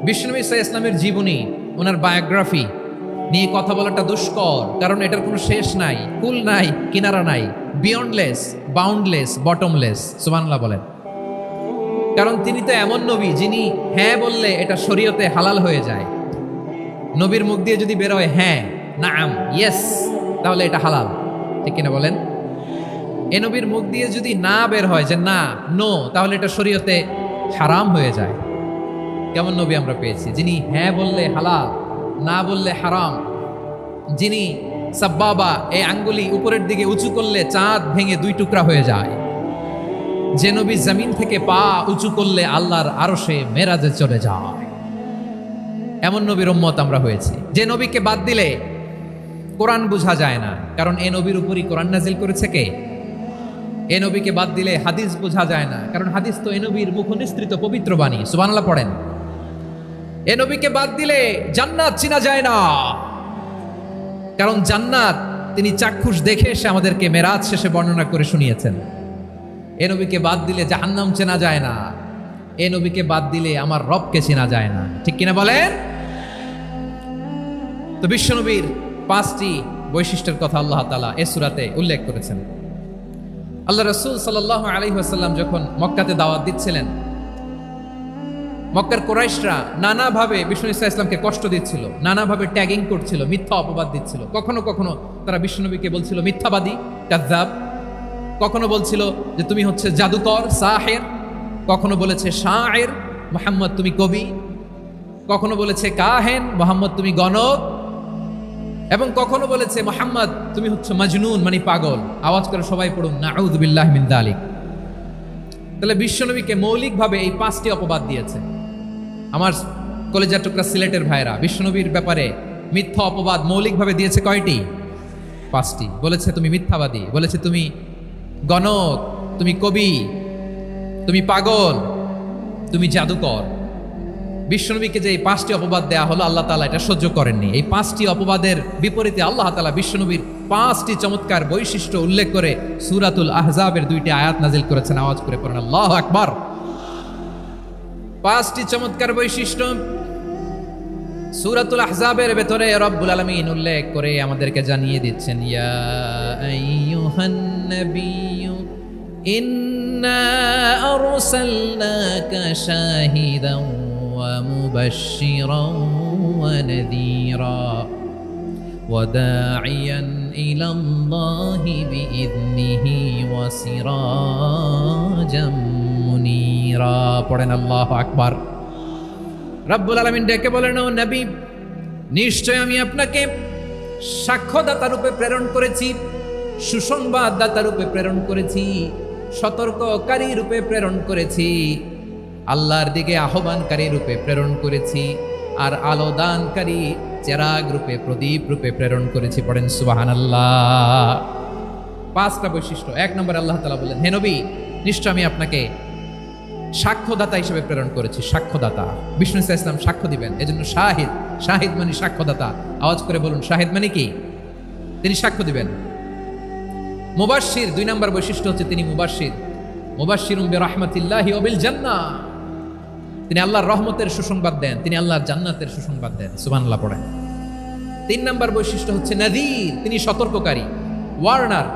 বিশ্বনবী সাল্লাল্লাহু আলাইহি ইসলামের জীবনী, ওনার বায়োগ্রাফি নিয়ে কথা বলাটা দুষ্কর, কারণ এটার কোনো শেষ নাই, কুল নাই, কিনারা নাই, বিয়ন্ডলেস, বাউন্ডলেস, বটমলেস। সুবহানাল্লাহ বলেন। কারণ তিনি তো এমন নবী যিনি হ্যাঁ বললে এটা শরীয়তে হালাল হয়ে যায়। নবীর মুখ দিয়ে যদি বের হয় হ্যাঁ, নাম, ইয়েস, তাহলে এটা হালাল, ঠিক কিনা বলেন? এ নবীর মুখ দিয়ে যদি না বের হয় যে না, নো, তাহলে এটা শরীয়তে হারাম হয়ে যায়। কেমন নবী আমরা পেয়েছি, যিনি হ্যাঁ বললে হালাল, না বললে হারাম, যিনি সাব্বাবা, এই আঙ্গুলি উপরের দিকে উঁচু করলে চাঁদ ভেঙে দুই টুকরা হয়ে যায়, যে নবী জমিন থেকে পা উঁচু করলে আল্লাহর আরশে মেরাজে চলে যায়। এমন নবীর উম্মত আমরা হয়েছি। যে নবীকে বাদ দিলে কোরআন বোঝা যায় না, কারণ এ নবীর উপরই কোরআন নাজিল করেছে কে? এ নবীকে বাদ দিলে হাদিস বোঝা যায় না, কারণ হাদিস তো এ নবীর মুখ নিঃসৃত পবিত্র বাণী। সুবহানাল্লাহ পড়েন। এ নবীকে বাদ দিলে জান্নাত চিনা যায় না, কারণ জান্নাত তিনি চাক্ষুষ দেখে এসে আমাদেরকে মেরাজ শেষে বর্ণনা করে শুনিয়েছেন। এ নবীকে বাদ দিলে জাহান্নাম চেনা যায় না, এ নবীকে বাদ দিলে আমার রবকে চেনা যায় না, ঠিক কিনা বলেন? তো বিশ্বনবীর 5টি বৈশিষ্ট্যের কথা আল্লাহ তাআলা এই সূরাতে উল্লেখ করেছেন। আল্লাহ রাসূল সাল্লাল্লাহু আলাইহি ওয়াসাল্লাম যখন মক্কাতে দাওয়াত দিচ্ছিলেন, মক্কার কুরাইশরা নানাভাবে বিষ্ণু ইসা ইসলামকে কষ্ট দিচ্ছিল, নানাভাবে ট্যাগিং করছিল, মিথ্যা অপবাদ দিচ্ছিল। কখনো কখনো তারা বিশ্বনবীকে বলছিল মিথ্যাবাদী, কাযযাব। কখনো বলছিল যে তুমি হচ্ছে জাদুকর, সাহের। কখনো বলেছে শায়ের, মুহাম্মদ তুমি কবি। কখনো বলেছে কাহেন, মুহাম্মদ তুমি গণক। এবং কখনো বলেছে মুহাম্মদ তুমি হচ্ছে মাজনুন, মানে পাগল। আওয়াজ করে সবাই পড়ুন নাউযু বিল্লাহি মিন যালিক। তাহলে বিশ্বনবীকে মৌলিকভাবে এই 5টি অপবাদ দিয়েছে। আমার কলেজার টুকরা সিলেটের ভাইরা, বিশ্বনবীর ব্যাপারে মিথ্যা অপবাদ মৌলিকভাবে দিয়েছে কয়টি? 5টি। বলেছে তুমি মিথ্যাবাদী, বলেছে তুমি গণক, তুমি কবি, তুমি পাগল, তুমি জাদুকর। বিশ্বনবীকে যে এই 5টি অপবাদ দেয়া হলো, আল্লাহ তাআলা এটা সহ্য করেননি। এই 5টি অপবাদের বিপরীতে আল্লাহ তাআলা বিশ্বনবীর 5টি চমৎকার বৈশিষ্ট্য উল্লেখ করে সূরাতুল আহজাবের 2টি আয়াত নাজিল করেছেন। আওয়াজ করে পড়েন আল্লাহু আকবার। 5টি চমৎকার বৈশিষ্ট্য সূরাতুল আহজাবের ভেতরে রব্বুল আলামিন উল্লেখ করে আমাদেরকে জানিয়ে দিচ্ছেন, ইয়া আইয়ুহান নাবিয়্যু ইন্না আরসালনাকা শাহিদান ওয়া মুবাশশিরান ওয়া নাযীরা ওয়া দাঈয়ান ইলাল্লাহি বিইذনিহি ওয়া সিরাজাম মুনীরা। পড়েন আল্লাহু আকবার। রব্বুল আলামিন ডেকে বলেন, ও নবী, নিশ্চয় আমি আপনাকে সাক্ষ্যদাতা রূপে প্রেরণ করেছি, সুসংবাদদাতা রূপে প্রেরণ করেছি, সতর্ককারী রূপে প্রেরণ করেছি, আল্লাহর দিকে আহ্বানকারী রূপে প্রেরণ করেছি, আর আলো দানকারী চেরাগ রূপে, প্রদীপ রূপে প্রেরণ করেছি। পড়েন সুবহানাল্লাহ। 5টা বৈশিষ্ট্য। 1 নম্বরে আল্লাহ তাআলা বলেন, হে নবী, নিশ্চয় আমি আপনাকে সাক্ষ্যদাতা হিসেবে প্রেরণ করেছি। সাক্ষ্যদাতা, বিষ্ণু ইসা ইসলাম সাক্ষ্য দিবেন, এজন্য শাহিদ। শাহিদ মানে সাক্ষ্যদাতা। আওয়াজ করে বলুন শাহিদ মানে কি? তিনি সাক্ষ্য দিবেন। মুবাশশির, 2 নম্বর বৈশিষ্ট্য হচ্ছে তিনি মুবাশশির। মুবাশশিরুম বিরাহমাতিল্লাহি ওয়া বিল জান্নাহ। তিনি আল্লাহর রহমতের সুসংবাদ দেন, তিনি আল্লাহর জান্নাতের সুসংবাদ দেন। সুবহানাল্লাহ পড়েন। 3 নম্বর বৈশিষ্ট্য হচ্ছে নাযীর, তিনি সতর্ককারী, ওয়ার্নার।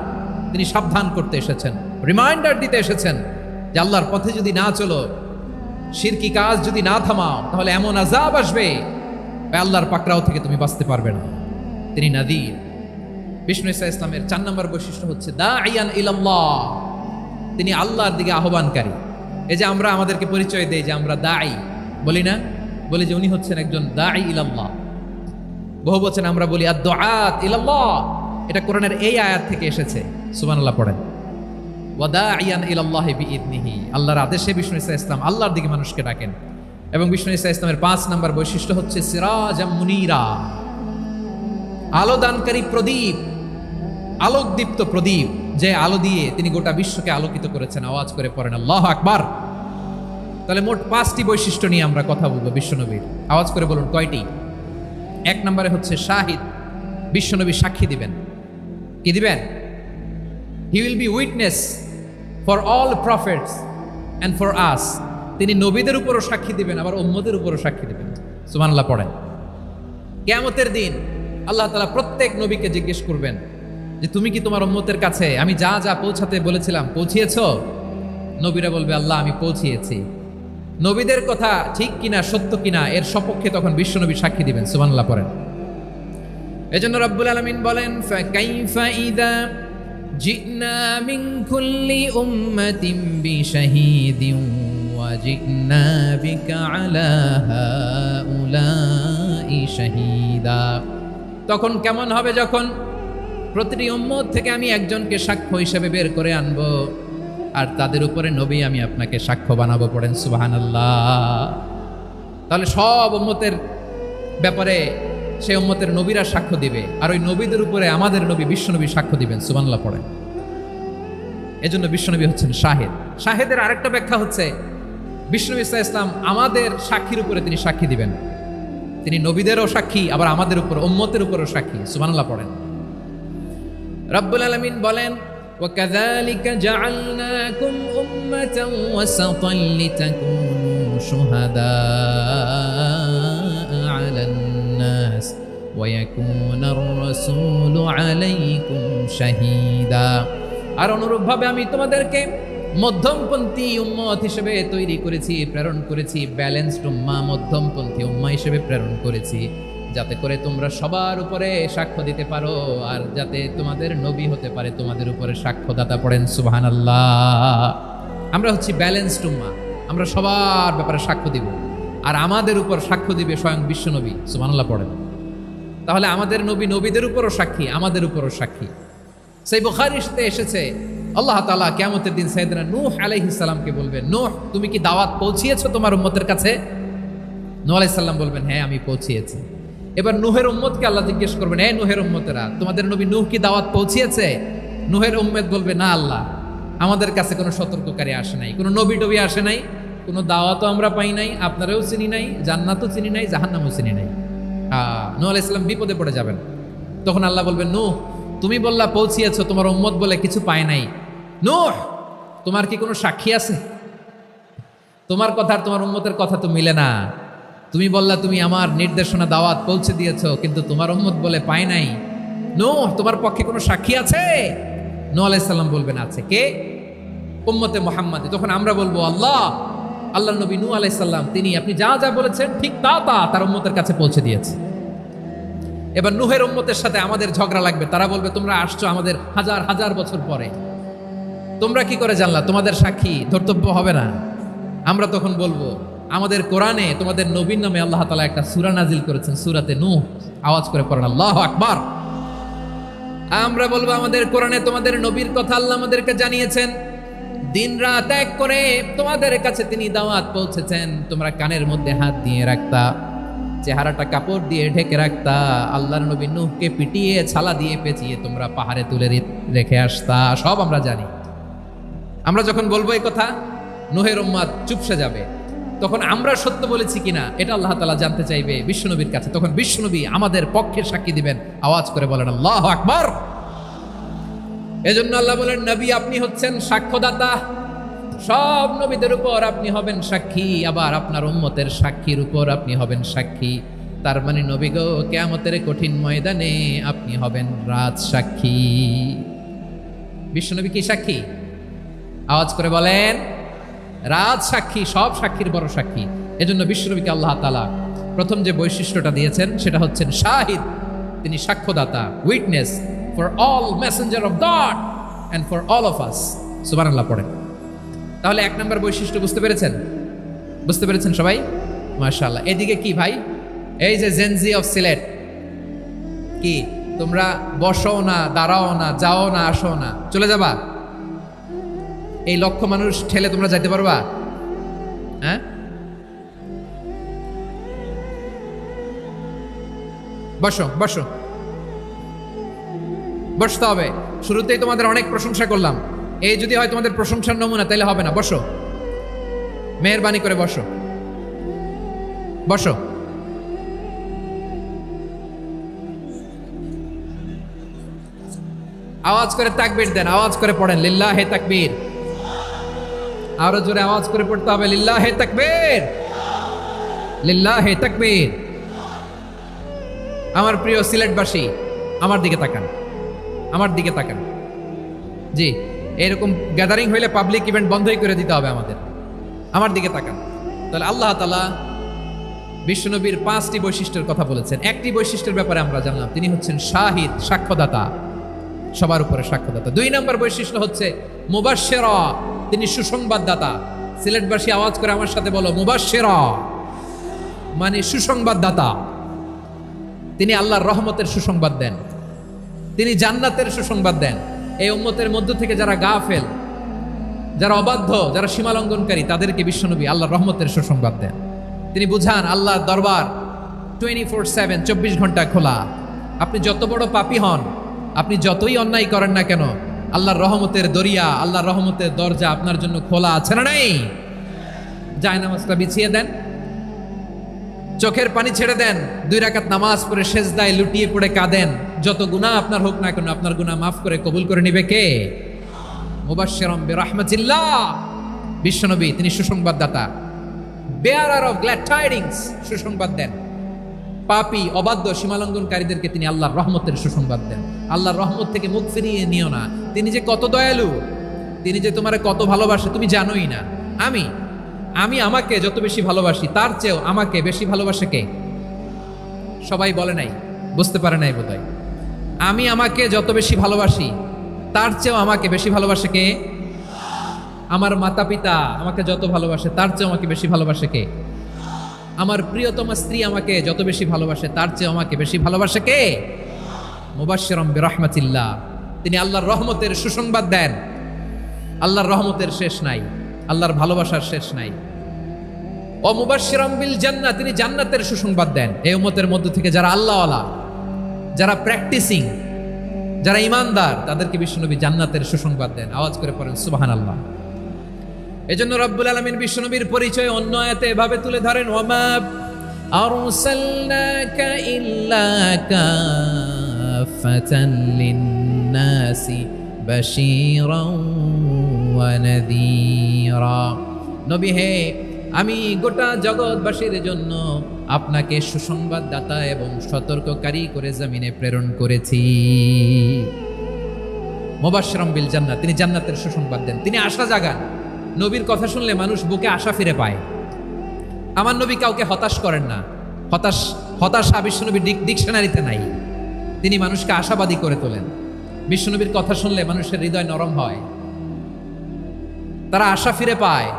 তিনি সাবধান করতে এসেছেন, রিমাইন্ডার দিতে এসেছেন যে আল্লাহর পথে যদি না চলো, শিরকি কাজ যদি না থামাও, তাহলে এমন আযাব আসবে আল্লাহর পাকড়াও থেকে তুমি বাঁচতে পারবে না। তিনি নাযীর। বিষ্ণু ইসা ইসলামের 4 নম্বর বৈশিষ্ট্য হচ্ছে দাঈয়ান ইলাল্লাহ, তিনি আল্লাহর দিকে আহ্বানকারী। এই যে আমরা আমাদেরকে পরিচয় দেই যে আমরা দাঈ, বলি না? বলি যে উনি হচ্ছেন একজন দাঈ ইলাল্লাহ। বহু বচনে আমরা বলি আদ-দুআত ইলাল্লাহ। এটা কোরআনের এই আয়াত থেকে এসেছে। সুবহানাল্লাহ পড়েন। ওয়া দাঈয়ান ইলাল্লাহি বিইذনিহি, আল্লাহর আদেশে বিষ্ণু ইসা ইসলাম আল্লাহর দিকে মানুষকে ডাকেন। এবং বিষ্ণু ইসা ইসলামের 5 নম্বর বৈশিষ্ট্য হচ্ছে সিরাজাম মুনীরা, আলো দানকারী প্রদীপ, আলোকদীপ্ত প্রদীপ, যে আলো দিয়ে তিনি গোটা বিশ্বকে আলোকিত করেছেন। আওয়াজ করে পড়েন আল্লাহু আকবার। তাহলে মোট 5টি বৈশিষ্ট্য নিয়ে আমরা কথা বলবো বিশ্বনবীর। আওয়াজ করে বলুন কয়টি? 1 নম্বরে হচ্ছে শাহিদ, বিশ্বনবী সাক্ষী দিবেন। কি দিবেন? He will be witness for all prophets and for us. তিনি নবীদের উপরও সাক্ষী দিবেন, আবার উম্মতের উপরও সাক্ষী দিবেন। সুবহানাল্লাহ পড়েন। কিয়ামতের দিন আল্লাহ তাআলা প্রত্যেক নবীকে জিজ্ঞেস করবেন যে তুমি কি তোমার উম্মতের কাছে আমি যা যা পৌঁছাতে বলেছিলাম পৌঁছিয়েছো? নবীরা বলবে আল্লাহ আমি পৌঁছিয়েছি। নবীদের কথা ঠিক কিনা সত্য কিনা এর সপক্ষে তখন বিশ্বনবী সাক্ষী দিবেন। সুবহানাল্লাহ পড়েন। এজন্য রব্বুল আলামিন বলেন ফাকাইফা ইযা জিনা মিন কুল্লি উম্মাতিন বিশাহীদিন ওয়া জিনা বিকা আলা হাউলাই শাহীদা। তখন কেমন হবে যখন প্রতিটি উম্মত থেকে আমি একজনকে সাক্ষ্য হিসেবে বের করে আনবো, আর তাদের উপরে নবী আমি আপনাকে সাক্ষ্য বানাবো। পড়েন সুবহানাল্লাহ। তাহলে সব উম্মতের ব্যাপারে সেই উম্মতের নবীরা সাক্ষ্য দিবে, আর ওই নবীদের উপরে আমাদের নবী বিশ্বনবী সাক্ষ্য দিবেন। সুবহানাল্লাহ পড়েন। এজন্য বিশ্বনবী হচ্ছেন শাহেদ। শাহেদের আরেকটা ব্যাখ্যা হচ্ছে বিশ্বনবী সাল্লাল্লাহু আলাইহি ওয়াসাল্লাম আমাদের সাক্ষীর উপরে তিনি সাক্ষী দিবেন। তিনি নবীদেরও সাক্ষী, আবার আমাদের উপর উম্মতের উপরও সাক্ষী। সুবহানাল্লাহ পড়েন। রব্বুল আলামিন বলেন وَكَذَلِكَ جَعَلْنَاكُمْ أُمَّةً وَسَطًا لِتَكُونُوا شُهَدَاءَ عَلَى النَّاسِ وَيَكُونَ الرَّسُولُ عَلَيْكُمْ شَهِيدًا। আর অনুরূপভাবে আমি তোমাদেরকে মধ্যমপন্থী উম্মত হিসেবে তৈরি করেছি, প্রেরণ করেছি। ব্যালেন্সড উম্মাহ, মধ্যমপন্থী উম্মাহ হিসেবে প্রেরণ করেছি, যাতে করে তোমরা সবার উপরে সাক্ষ্য দিতে পারো, আর যাতে তোমাদের নবী হতে পারে তোমাদের উপরে সাক্ষ্যদাতা। পড়েন সুবহানাল্লাহ। আমরা হচ্ছি ব্যালেন্সড উম্মাহ, আমরা সবার ব্যাপারে সাক্ষ্য দিব, আর আমাদের উপর সাক্ষ্য দিবে স্বয়ং বিশ্বনবী। সুবহানাল্লাহ পড়েন। তাহলে আমাদের নবী নবীদের উপরও সাক্ষী, আমাদের উপরও সাক্ষী। সেই বুখারীতে এসেছে আল্লাহ তাআলা কিয়ামতের দিন সাইয়েদনা নূহ আলাইহিস সালামকে বলবেন, নূহ তুমি কি দাওয়াত পৌঁছিয়েছো তোমার উম্মতের কাছে? নূহ আলাইহিস সালাম বলবেন হ্যাঁ আমি পৌঁছিয়েছি। এবার নূহের উম্মতকে আল্লাহ জিজ্ঞেস করবেন, এই নূহের উম্মতেরা তোমাদের নবী নূহ কি দাওয়াত পৌঁছিয়েছে? নূহের উম্মত বলবে না আল্লাহ, আমাদের কাছে কোনো সতর্ককারী আসে নাই, কোনো নবী টবি আসে নাই, কোনো দাওয়াতও আমরা পাই নাই, আপনারাও চিনি নাই, জান্নাতও চিনি নাই, জাহান্নামও চিনি নাই। নূহ আলাইহিস সালাম বিপদে পড়ে যাবেন। তখন আল্লাহ বলবেন, নূহ তুমি বললা পৌঁছিয়েছো, তোমার উম্মত বলে কিছু পায় নাই। নূহ তোমার কি কোনো সাক্ষী আছে? তোমার কথা আর তোমার উম্মতের কথা তো মিলে না। তুমি বললা তুমি আমার নির্দেশনা দাওয়াত পৌঁছে দিয়েছো, কিন্তু তোমার উম্মত বলে পায় নাই। নূহ তোমার পক্ষে কোনো সাক্ষী আছে? নূহ আলাইহিস সালাম বলবেন আছে। কে? উম্মতে মুহাম্মাদ। তখন আমরা বলবো আল্লাহ নবী নূহ আলাইহিস সালাম তিনি আপনি যা যা বলেছেন ঠিক তা তার উম্মতের কাছে পৌঁছে দিয়েছে। এবার নূহের উম্মতের সাথে আমাদের ঝগড়া লাগবে। তারা বলবে তোমরা আসছো আমাদের হাজার হাজার বছর পরে, তোমরা কি করে জানলা? তোমাদের সাক্ষী ধর্তব্য হবে না? আমরা তখন বলবো আমাদের কোরআনে তোমাদের নবীর নামে আল্লাহ তাআলা একটা সূরা নাজিল করেছেন, সূরাতে নূহ। আওয়াজ করে পড়েন আল্লাহু আকবার। আমরা বলবো আমাদের কোরআনে তোমাদের নবীর কথা আল্লাহ আমাদেরকে জানিয়েছেন, দিন রাত এক করে তোমাদের কাছে তিনি দাওয়াত পৌঁছেছেন। তোমরা কানের মধ্যে হাত দিয়ে রাখতা, চেহারাটা কাপড় দিয়ে ঢেকে রাখতা, আল্লাহর নবী নূহকে পিটিয়ে ছালা দিয়ে পেঁচিয়ে তোমরা পাহাড়ে তুলে রেখে আসতা। সব আমরা জানি। আমরা যখন বলবো এই কথা, নূহের উম্মত চুপসে যাবে। তখন আমরা সত্য বলেছি কিনা এটা আল্লাহ তাআলা জানতে চাইবে বিশ্বনবীর কাছে। তখন বিশ্বনবী আমাদের পক্ষে সাক্ষী দিবেন। আওয়াজ করে বলেন আল্লাহু আকবার। এজন্য আল্লাহ বলেন নবী আপনি হচ্ছেন সাক্ষ্যদাতা, সব নবীদের উপর আপনি হবেন সাক্ষী, আবার আপনার উম্মতের সাক্ষীর উপর আপনি হবেন সাক্ষী। তার মানে নবী গো কিয়ামতের কঠিন ময়দানে আপনি হবেন রাজ সাক্ষী। বিশ্বনবী কি সাক্ষী? আওয়াজ করে বলেন রাজ সাক্ষী, সব সাক্ষীর বড় সাক্ষী। এজন্য বিশ্বনবীকে আল্লাহ তাআলা প্রথম যে বৈশিষ্ট্যটা দিয়েছেন সেটা হচ্ছেন শাহিদ। তিনি সাক্ষ্যদাতা, witness for all messenger of God and for all of us. সুবহানাল্লাহ পড়েন। তাহলে এক নম্বর বৈশিষ্ট্য বুঝতে পেরেছেন? বুঝতে পেরেছেন সবাই? মাশাআল্লাহ। এদিকে কি ভাই, এই যে জেনজি অফ সিলেট, কি তোমরা বসো না, দাঁড়াও না, যাও না, আসো না, চলে যাবা? এই লক্ষ মানুষ ঠেলে তোমরা যাইতে পারবা? হ্যাঁ, বসো বসো, বসতে হবে। শুরুতেই তোমাদের অনেক প্রশংসা করলাম, এই যদি হয় তোমাদের প্রশংসার নমুনা তাহলে হবে না। বসো, মেহেরবানি করে বসো, বসো। আওয়াজ করে তাকবীর দেন, আওয়াজ করে পড়েন লিল্লাহে তাকবীর। আরো জোরে আওয়াজ করে পড়তে হবে লিল্লাহে তাকবীর। লিল্লাহি তাকবীর। আমার প্রিয় সিলেটবাসী, আমার দিকে তাকান, আমার দিকে তাকান। জি, এরকম গ্যাদারিং হইলে পাবলিক ইভেন্ট বন্ধই করে দিতে হবে আমাদের। আমার দিকে তাকান। তাহলে আল্লাহ তাআলা বিশ্বনবীর 5টি বৈশিষ্ট্যের কথা বলেছেন। একটি বৈশিষ্ট্যের ব্যাপারে আমরা জানলাম, তিনি হচ্ছেন শাহিদ, সাক্ষ্যদাতা, সবার উপরে সাক্ষ্যদাতা। 2 নম্বর বৈশিষ্ট্য হচ্ছে মুবাশশিরা, তিনি সুসংবাদদাতা। সিলেটবাসী আওয়াজ করে আমার সাথে বলো, মুবাশশিরা মানে সুসংবাদদাতা। তিনি আল্লাহর রহমতের সুসংবাদ দেন, তিনি জান্নাতের সুসংবাদ দেন। এই উম্মতের মধ্য থেকে যারা গাফেল, যারা অবাধ্য, যারা সীমালঙ্ঘনকারী, তাদেরকে বিশ্বনবী আল্লাহর রহমতের সুসংবাদ দেন। তিনি বুঝান আল্লাহর দরবার 24/7, 24 ঘন্টা খোলা। আপনি যত বড় পাপী হন, আপনি যতই অন্যায় করেন না কেন, আল্লাহর রহমতের দরিয়া, আল্লাহর রহমতের দরজা আপনার জন্য খোলা আছে না নাই? জায়নামাজটা বিছিয়ে দেন, চোখের পানি ছেড়ে দেন, 2 রাকাত নামাজ পড়ে সেজদায় লুটিয়ে পড়ে কাঁদেন। যত গুনাহ আপনার হোক না কেন, আপনার গুনাহ মাফ করে কবুল করে নিবে কে? মুবাশশিরাম বিরাহমাতিল্লাহ। বিশ্বনবী তিনি সুসংবাদদাতা, বেয়ারার অফ গ্ল্যাড টাইডিংস, সুসংবাদ দেন। পাপী, অবাধ্য, সীমালঙ্ঘনকারীদেরকে তিনি আল্লাহর রহমতের সুসংবাদ দেন। আল্লাহর রহমত থেকে মুখ ফিরিয়ে নিও না। তিনি যে কত দয়ালু, তিনি যে তোমারে কত ভালোবাসে তুমি জানোই না। আমি আমাকে যত বেশি ভালোবাসি, তার চেয়েও আমাকে বেশি ভালোবাসে কে? সবাই বলে নাই, বুঝতে পারে নাই বোধহয়। আমি আমাকে যত বেশি ভালোবাসি, তার চেয়েও আমাকে বেশি ভালোবাসে কে? আমার মাতা পিতা আমাকে যত ভালোবাসে, তার চেয়েও আমাকে বেশি ভালোবাসে কে? আমার প্রিয়তমা স্ত্রী আমাকে যত বেশি ভালোবাসে, তার চেয়েও আমাকে বেশি ভালোবাসে কে? মুবাশশিরাম বিরাহমাতিল্লাহ, তিনি আল্লাহর রহমতের সুসংবাদ দেন। আল্লাহর রহমতের শেষ নাই, আল্লাহর ভালোবাসার শেষ নাই। ও মুবাশশিরাম বিল জান্নাহ, তিনি জান্নাতের সুসংবাদ দেন। এই উম্মতের মধ্য থেকে যারা আল্লাহওয়ালা, যারা প্র্যাকটিসিং, যারা ইমানদার, তাদেরকে বিশ্বনবী জান্নাতের সুসংবাদ দেন। আওয়াজ করে পড়েন সুবহানাল্লাহ। এজন্য রব্বুল আলামিন বিশ্বনবীর পরিচয় অন্য আয়াতে এভাবে তুলে ধরেন, ওয়ামা আরসালনাকা ইল্লা কাফাতান লিন-নাসি বাশীরাও ওয়া নাযীরা। নবী হে, আমি গোটা জগৎবাসীর জন্য আপনাকে সুসংবাদদাতা এবং সতর্ককারী করে জমিনে প্রেরণ করেছি। মুবাশশিরাম বিল জান্নাহ, তিনি জান্নাতের সুসংবাদ দেন, তিনি আশা জাগান। নবীর কথা শুনলে মানুষ বুকে আশা ফিরে পায়। আমার নবী কাউকে হতাশ করেন না। হতাশা বিশ্বনবীর ডিকশনারিতে নাই। তিনি মানুষকে আশাবাদী করে তোলেন। বিশ্বনবীর কথা শুনলে মানুষের হৃদয় নরম হয়, তারা আশা ফিরে পায়।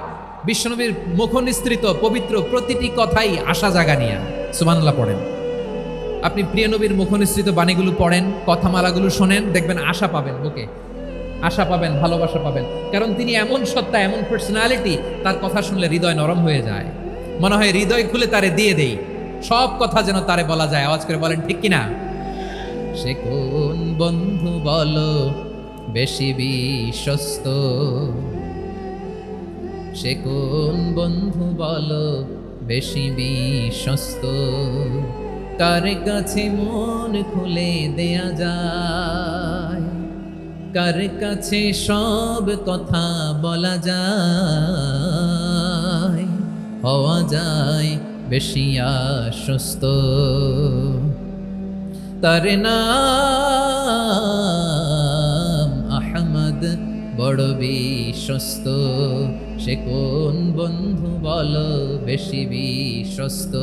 বিশ্বনবীর মুখ নিঃসৃত পবিত্র প্রতিটি কথাই আশা জাগানিয়া। সুবহানাল্লাহ পড়েন। আপনি প্রিয় নবীর মুখ নিঃসৃত বাণীগুলো পড়েন, কথামালাগুলো শোনেন, দেখবেন আশা পাবেন, বুকে আশা পাবেন, ভালোবাসা পাবেন। কারণ তিনি এমন সত্তা, এমন পার্সোনালিটি, তার কথা শুনলে হৃদয় নরম হয়ে যায়। মনে হয় হৃদয় খুলে তারে দিয়ে দেই, সব কথা যেন তারে বলা যায়। আওয়াজ করে বলেন ঠিক কিনা? সে কোন বন্ধু বলো বেশি বিশ্বস্ত, সে কোন বন্ধু বলো বেশি বিশ্বস্ত, কার কাছে মন খুলে দেয়া যায়, কার কাছে সব কথা বলা যায়, হওয়া যায় বেশি আশ্বস্ত। তার নাম আহমদ, বড় বিশ্বস্ত। সে কোন বন্ধু বলো বেশি বিশ্বস্ত,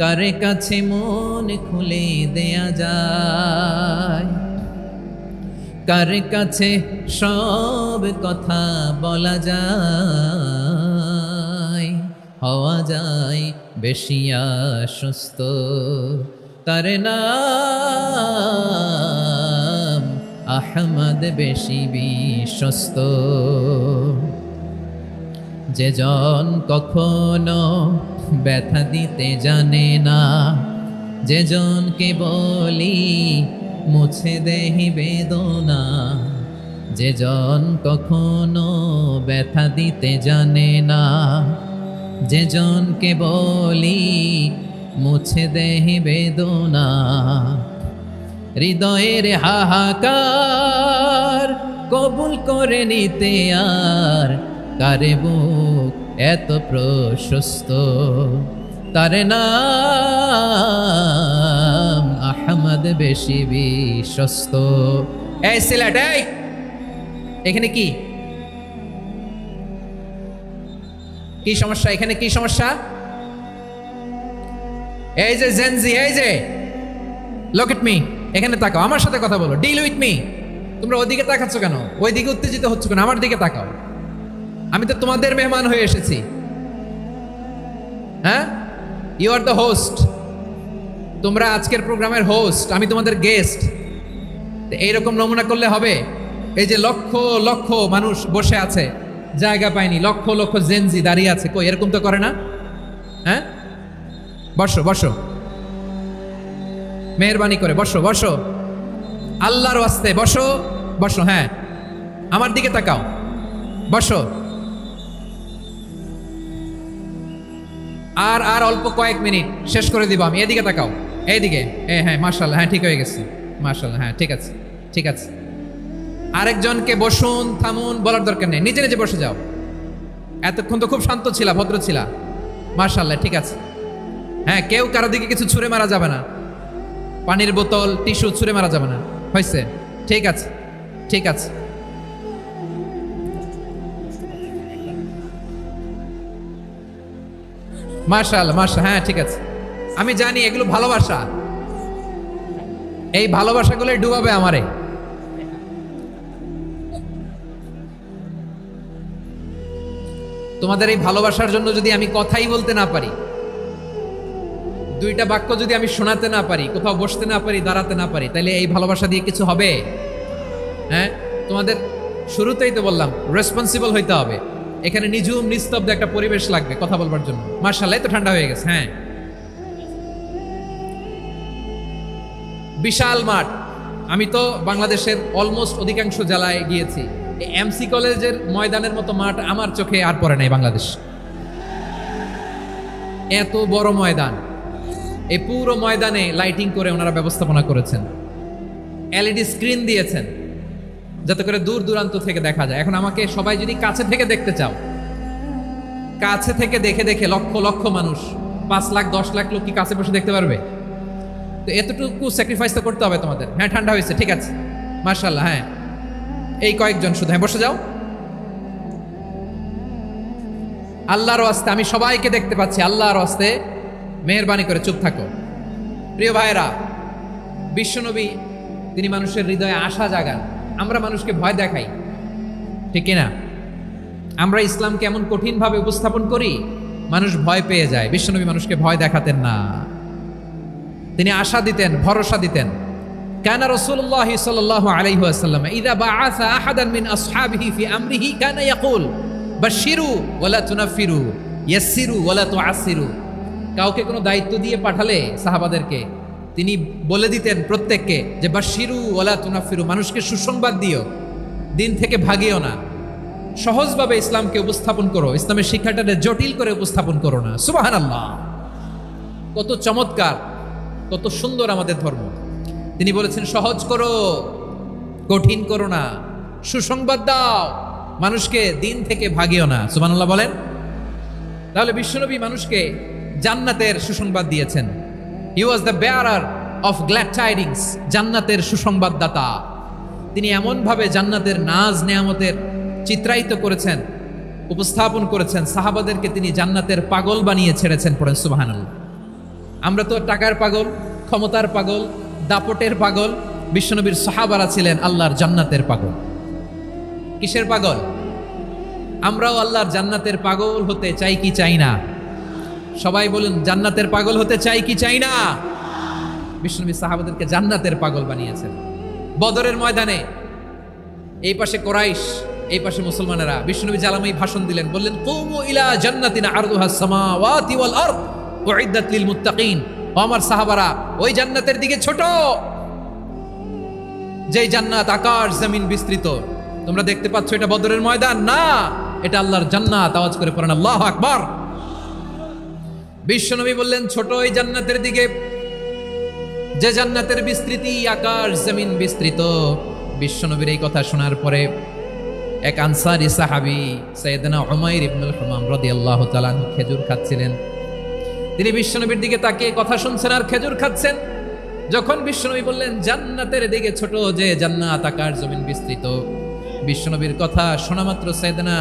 কার কাছে মন খুলে দেয়া যায়, কার কাছে সব কথা বলা যায়, হওয়া যায় বেশি আশ্বস্ত। তার নাম আহমদ, বেশি বিশ্বস্ত। যে জন কখনো ব্যথা দিতে জানে না, যে জনকে বলি মুছে দেহি বেদনা, যে জন কখনো ব্যথা দিতে জানে না, যে জনকে বলি মুছে দেহি বেদনা, হৃদয়ের হাহাকার কবুল করে নিতে আর কারে বুক এত প্রশস্ত। তার নাম আহমদ বেশি বিশ্বস্ত। এই সিলেট, এই এখানে কি কি সমস্যা? এখানে কি সমস্যা? এই যে জেনজি, এই যে লুক এট মি, এখানে তাকাও, আমার সাথে কথা বলো, ডিল উইথ মি। তোমরা ওইদিকে তাকাচ্ছ কেন? ওইদিকে উত্তেজিত হচ্ছ কেন? আমার দিকে তাকাও, আমি তো তোমাদের মেহমান হয়ে এসেছি। হ্যাঁ, ইউ আর দ্য হোস্ট, তোমরা আজকের প্রোগ্রামের হোস্ট, আমি তোমাদের গেস্ট। এইরকম নমুনা করলে হবে? এই যে লক্ষ লক্ষ মানুষ বসে আছে, জায়গা পায়নি, লক্ষ লক্ষ জেনজি দাঁড়িয়ে আছে, কই এরকম তো করে না? হ্যাঁ, বসো বসো, মেহরবানি করে বসো বসো, আল্লাহর ওয়াস্তে বসো বসো। হ্যাঁ, আমার দিকে তাকাও, বসো। আর আর অল্প কয়েক মিনিট, শেষ করে দিব আমি। এদিকে তাকাও, এইদিকে। হ্যাঁ মাশাআল্লাহ, হ্যাঁ ঠিক হয়ে গেছে, মাশাআল্লাহ, হ্যাঁ ঠিক আছে ঠিক আছে। আরেকজনকে বসুন থামুন বলার দরকার নেই, নিজে নিজে বসে যাও। এতক্ষণ তো খুব শান্ত ছিলা, ভদ্র ছিলা, মাশাআল্লাহ, ঠিক আছে। হ্যাঁ, কেউ কারো দিকে কিছু ছুঁড়ে মারা যাবে না, পানির বোতল টিস্যু ছুঁড়ে মারা যাবে না, হয়েছে? ঠিক আছে ঠিক আছে। মাশাআল্লাহ মাশাআল্লাহ, হ্যাঁ ঠিক আছে। আমি জানি এগুলো ভালোবাসা, এই ভালোবাসাগুলো ডুবাবে আমারে। তোমাদের এই ভালোবাসার জন্য যদি আমি কথাই বলতে না পারি, দুইটা বাক্য যদি আমি শোনাতে না পারি, কোথাও বসতে না পারি, দাঁড়াতে না পারি, তাহলে এই ভালোবাসা দিয়ে কিছু হবে? হ্যাঁ, তোমাদের শুরুতেই তো বললাম রেসপন্সিবল হইতে হবে। এখানে নিঝুম নিস্তব্ধ একটা পরিবেশ লাগবে কথা বলবার জন্য। মাশাআল্লাহ, তো ঠান্ডা হয়ে গেছে। হ্যাঁ, বিশাল মাঠ। আমি তো বাংলাদেশের অলমোস্ট অধিকাংশ জেলায় গিয়েছি, এই এমসি কলেজের ময়দানের মতো মাঠ আমার চোখে আর পড়ে নাই বাংলাদেশ। এত বড় ময়দান, এই পুরো ময়দানে লাইটিং করে ওনারা ব্যবস্থাপনা করেছেন, এলইডি স্ক্রিন দিয়েছেন যাতে করে দূর দূরান্ত থেকে দেখা যায়। এখন আমাকে সবাই যদি কাছে থেকে দেখতে চাও, কাছে থেকে দেখে দেখে লক্ষ লক্ষ মানুষ, 5 লাখ 10 লাখ লোক কি কাছে বসে দেখতে পারবে? তো এতটুকু স্যাক্রিফাইস তো করতে হবে তোমাদের। হ্যাঁ, ঠান্ডা হয়েছে, ঠিক আছে, মাশাআল্লাহ। হ্যাঁ, এই কয়েকজন শুধু, হ্যাঁ বসে যাও। আল্লাহর ওয়াস্তে আমি সবাইকে দেখতে পাচ্ছি, আল্লাহর ওয়াস্তে মেহেরবানি করে চুপ থাকো। প্রিয় ভাইরা, বিশ্বনবী তিনি মানুষের হৃদয়ে আশা জাগান। আমরা মানুষকে ভয় দেখাই, ঠিক কিনা? আমরা ইসলামকে এমন কঠিনভাবে উপস্থাপন করি, মানুষ ভয় পেয়ে যায়। বিশ্বনবী মানুষকে ভয় দেখাতেন না, তিনি আশা দিতেন, ভরসা দিতেন। কানা রাসূলুল্লাহ সাল্লাল্লাহু আলাইহি ওয়াসাল্লাম ইযা বাআসা আহাদান মিন আসহাবিহি ফি আমরিহি কানা ইয়াকুল বাশশিরু ওয়ালা তুনাফিরু ইয়াসসিরু ওয়ালা তুআসসিরু। কাউকে কোনো দায়িত্ব দিয়ে পাঠালে সাহাবাদেরকে তিনি বলে দিতেন প্রত্যেককে যে বাশশিরু ওয়ালা তুনাফিরু, মানুষকে সুসংবাদ দিও, দিন থেকে ভাগিও না, সহজভাবে ইসলামকে উপস্থাপন করো, ইসলামের শিক্ষাটাকে জটিল করে উপস্থাপন করো না। সুবহানাল্লাহ, কত চমৎকার, কত সুন্দর আমাদের ধর্ম। তিনি বলেছেন সহজ করো, কঠিন করো না, সুসংবাদ দাও, মানুষকে দিন থেকে ভাগিও না। সুবহানাল্লাহ বলেন। তাহলে বিশ্বনবী মানুষকে জান্নাতের সুসংবাদ দিয়েছেন। He was the bearer of glad tidings, জান্নাতের সুসংবাদদাতা। তিনি এমনভাবে জান্নাতের নাজ নেয়ামতের চিত্রায়িত করেছেন, উপস্থাপন করেছেন, সাহাবাদেরকে তিনি জান্নাতের পাগল বানিয়ে ছেড়েছেন। পড়েন সুবহানাল্লাহ। আমরা তো টাকার পাগল, ক্ষমতার পাগল, দাপটের পাগল। বিশ্বনবীর সাহাবারা ছিলেন আল্লাহর জান্নাতের পাগল। কিসের পাগল? আমরাও আল্লাহর জান্নাতের পাগল হতে চাই কি চাই না? সবাই বলুন, জান্নাতের পাগল হতে চাই কি চাই না? বিশ্বনবী সাহাবাদেরকে জান্নাতের পাগল বানিয়েছেন। বদরের ময়দানে এই পাশে কোরাইশ, এই পাশে মুসলমানেরা। বিশ্বনবী জালামাই ভাষণ দিলেন, বললেন কুমু ইলা জান্নাতিন আরদুহাস সামাওয়াতি ওয়াল আরদ উইদ্দাত লিল মুত্তাকিন। ও আমার সাহাবারা, ওই জান্নাতের দিকে ছোট, যেই জান্নাত আকাশ জমিন বিস্তৃত। তোমরা দেখতে পাচ্ছ এটা বদরের ময়দান না, এটা আল্লাহর জান্নাত। আওয়াজ করে পড়েন আল্লাহু আকবার। বিশ্বনবী বললেন ছোট ওই জান্নাতের দিকে, যে জান্নাতের বিস্তৃতি আকাশ জমিন বিস্তৃত। বিশ্বনবীর এই কথা শোনার পরে এক আনসারী সাহাবী সাইয়েদনা উমাইর ইবনুল হুমাম রাদিয়াল্লাহু তাআলা আনহু খেজুর খাচ্ছিলেন। তিনি বিশ্বনবীর দিকে তাকিয়ে কথা শুনছেন আর খেজুর খাচ্ছেন। যখন বিশ্বনবী বললেন জান্নাতের দিকে ছোট যে জান্নাত আকাশ জমিন বিস্তৃত, বিশ্বনবীর কথা শোনা মাত্র সাইয়েদনা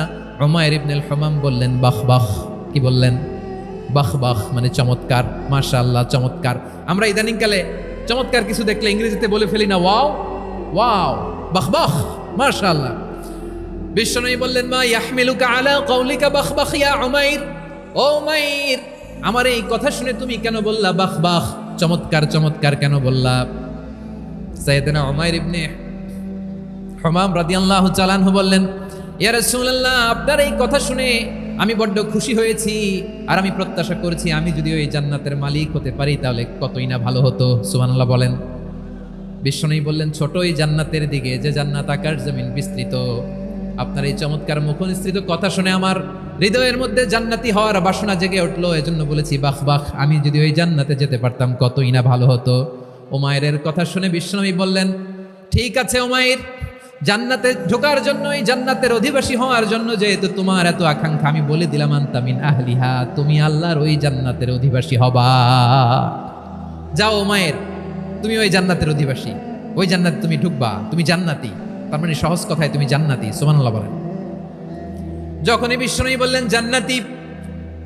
উমাইর ইবনুল হুমাম বললেন বাহ বাহ। কি বললেন? বাহ বাহ মানে চমৎকার, মাশাআল্লাহ চমৎকার। আমরা ইদানিংকালে চমৎকার কিছু দেখলে ইংরেজিতে বলে ফেলি না ওয়াও ওয়াও, বাহ বাহ, মাশাআল্লাহ। বিশ্বনবী বললেন মা ইয়াহমিলুকা আলা কাউলিকা বাহ বাহ ইয়া উমাইর। ও উমাইর, আমার এই কথা শুনে তুমি কেন বললা বাহ বাহ, চমৎকার চমৎকার কেন বললা? সাইয়েদনা উমাইর ইবনে হুমাম রাদিয়াল্লাহু তাআলা আনহু বললেন ইয়া রাসূলুল্লাহ, আপনার এই কথা শুনে আমি বড্ড খুশি হয়েছি, আর আমি প্রত্যাশা করছি আমি যদি ওই জান্নাতের মালিক হতে পারি তাহলে কতই না ভালো হতো। সুবহানাল্লাহ বলেন। বিশ্বনবী বললেন ছোট এই জান্নাতের দিকে যে জান্নাত আকাশ জমিন বিস্তৃত, আপনার এই চমৎকার মুখনিসৃত কথা শুনে আমার হৃদয়ের মধ্যে জান্নাতি হওয়ার বাসনা জেগে উঠলো, এজন্য বলেছি বাহ বাহ, আমি যদি ওই জান্নাতে যেতে পারতাম কতই না ভালো হতো। উমাইরের কথা শুনে বিশ্বনবী বললেন ঠিক আছে উমাইর, জান্নাতে ঢোকার জন্য, এই জান্নাতের অধিবাসী হওয়ার জন্য যেহেতু তোমার এত আকাঙ্ক্ষা, আমি বলে দিলাম আনতা মিন আহলিহা, তুমি আল্লাহর ওই জান্নাতের অধিবাসী হবা। যাও উমাইর, তুমি ওই জান্নাতের অধিবাসী, ওই জান্নাতে তুমি ঢুকবা, তুমি জান্নাতি। তার মানে সহজ কথায় তুমি জান্নাতি। সুবহানাল্লাহ বলেন। যখনই বিশ্বনবী বললেন জান্নাতি,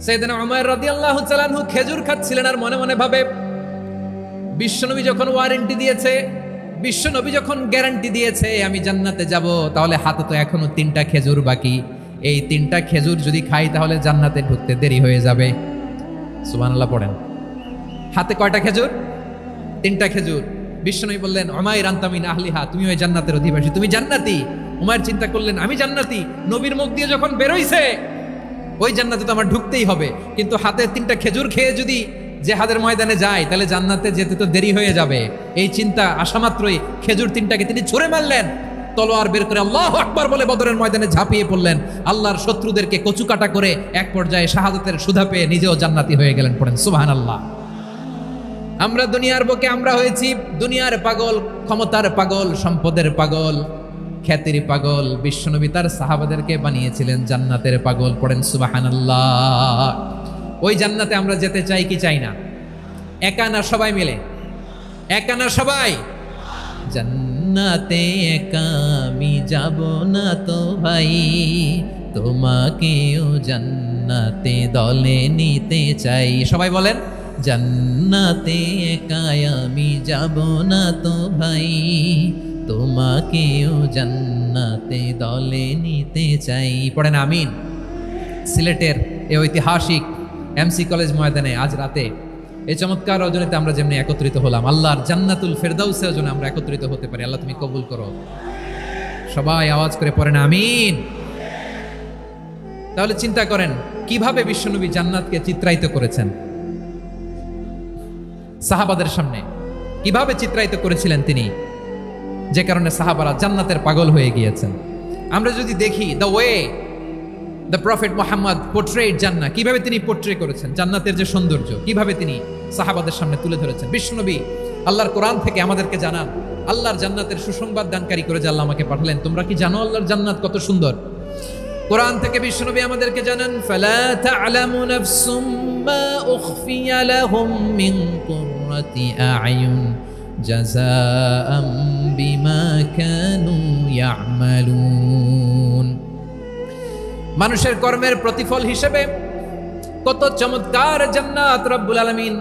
সাইয়েদনা উমাইর রাদিয়াল্লাহু তাআলা আনহু খেজুর খাচ্ছিলেন আর মনে মনে ভাবে বিশ্বনবী যখন ওয়ারেন্টি দিয়েছে, বিশ্বনবী যখন গ্যারান্টি দিয়েছে আমি জান্নাতে যাব, তাহলে হাতে তো এখনো 3টা খেজুর বাকি। এই 3টা খেজুর যদি খাই তাহলে জান্নাতে ঢুকতে দেরি হয়ে যাবে। সুবহানাল্লাহ পড়েন। হাতে কয়টা খেজুর? 3টা খেজুর। বিশ্বনবী বললেন উমাইর আনতা মিন আহলিহা, তুমি ওই জান্নাতের অধিবাসী, তুমি জান্নাতি। উমাইর চিন্তা করলেন আমি জান্নাতি, নবীর মুখ দিয়ে যখন বেরোইছে ওই জান্নাতে তো আমার ঢুকতেই হবে, কিন্তু হাতে 3টা খেজুর খেয়ে যদি জিহাদের ময়দানে যায় তাহলে জান্নাতে যেতে তো দেরি হয়ে যাবে। এই চিন্তা আসা মাত্রই খেজুর 3টাকে তিনি ছুঁড়ে মারলেন, তলোয়ার বের করে আল্লাহু আকবার বলে বদরের ময়দানে ঝাঁপিয়ে পড়লেন। আল্লাহর শত্রুদেরকে কচুকাটা করে এক পর্যায়ে শাহাদাতের সুধা পেয়ে নিজেও জান্নাতি হয়ে গেলেন। পড়েন সুবহানাল্লাহ। আমরা দুনিয়ার বুকে আমরা হয়েছি দুনিয়ার পাগল, ক্ষমতার পাগল, সম্পদের পাগল, খ্যাতির পাগল। বিশ্বনবী তার সাহাবাদেরকে বানিয়েছিলেন জান্নাতের পাগল। পড়েন সুবহানাল্লাহ। ওই জান্নাতে আমরা যেতে চাই কি চাই না? একা না সবাই মিলে? একা না সবাই? জান্নাতে একা আমি যাব না তো ভাই, তোমাকেও জান্নাতে দলে নিতে চাই। সবাই বলেন জান্নাতে একা আমি যাব না তো ভাই, তোমাকেও জান্নাতে দলে নিতে চাই। পড়েন আমিন। সিলেটের এই ঐতিহাসিক এমসি কলেজ ময়দানে আজ রাতে এই চমৎকার রজনীতে আমরা যেমনি একত্রিত হলাম, আল্লাহর জান্নাতুল ফেরদাউসের জন্য আমরা একত্রিত হতে পারি। আল্লাহ তুমি কবুল করো। সবাই আওয়াজ করে পড়েন আমিন। তাহলে চিন্তা করেন কিভাবে বিশ্বনবী জান্নাতকে চিত্রায়িত করেছেন সাহাবাদের সামনে, কিভাবে চিত্রায়িত করেছিলেন তিনি, যে কারণে সাহাবারা জান্নাতের পাগল হয়ে গিয়েছেন। আমরা যদি দেখি the way the prophet Muhammad portrait জান্নাত, কিভাবে তিনি পোর্ট্রে করেছেন জান্নাতের যে সৌন্দর্য, কিভাবে তিনি সাহাবাদের সামনে তুলে ধরেছেন। বিশ্বনবী আল্লাহর কোরআন থেকে আমাদেরকে জানান, আল্লাহর জান্নাতের সুসংবাদ দানকারী করে যে আল্লাহ আমাকে পাঠালেন। তোমরা কি জানো আল্লাহর জান্নাত কত সুন্দর? কোরআন থেকে বিশ্বনবী আমাদেরকে জানান, ফালা তা'লামু নাফসুম মা উখফিয়া লাহুম মিন কুররাতি আ'য়ুন জাযাআম বিমা কানু ইয়া'মালুন। মানুষের কর্মের প্রতিফল হিসেবে কত চমৎকার জান্নাত রব্বুল আলামিন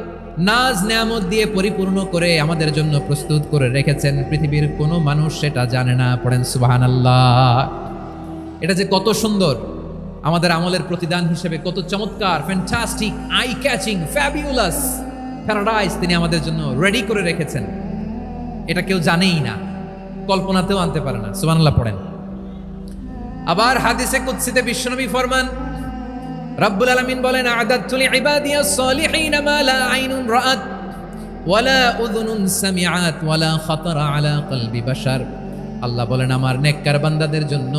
নাজ নেয়ামত দিয়ে পরিপূর্ণ করে আমাদের জন্য প্রস্তুত করে রেখেছেন। পৃথিবীর কোনো মানুষ সেটা জানে না। পড়েন সুবহানাল্লাহ। এটা যে কত সুন্দর, আমাদের আমলের প্রতিদান হিসেবে কত চমৎকার, fantastic, eye catching, fabulous paradise তিনি আমাদের জন্য রেডি করে রেখেছেন। এটা কেউ জানেই না, কল্পনাতেও আনতে পারে না। সুবহানাল্লাহ পড়েন। আবার হাদিসে কুদসিতে বিশ্বনবী ফরমান, রব্বুল আলামিন বলেন, আ'দাদতু লিইবাদিয়াস সালিহিন মা লা আইনুন রাআত ওয়ালা উযুনুন সামিআত ওয়ালা খাতারা আলা কলবি বাশার। আল্লাহ বলেন আমার নেককার বান্দাদের জন্য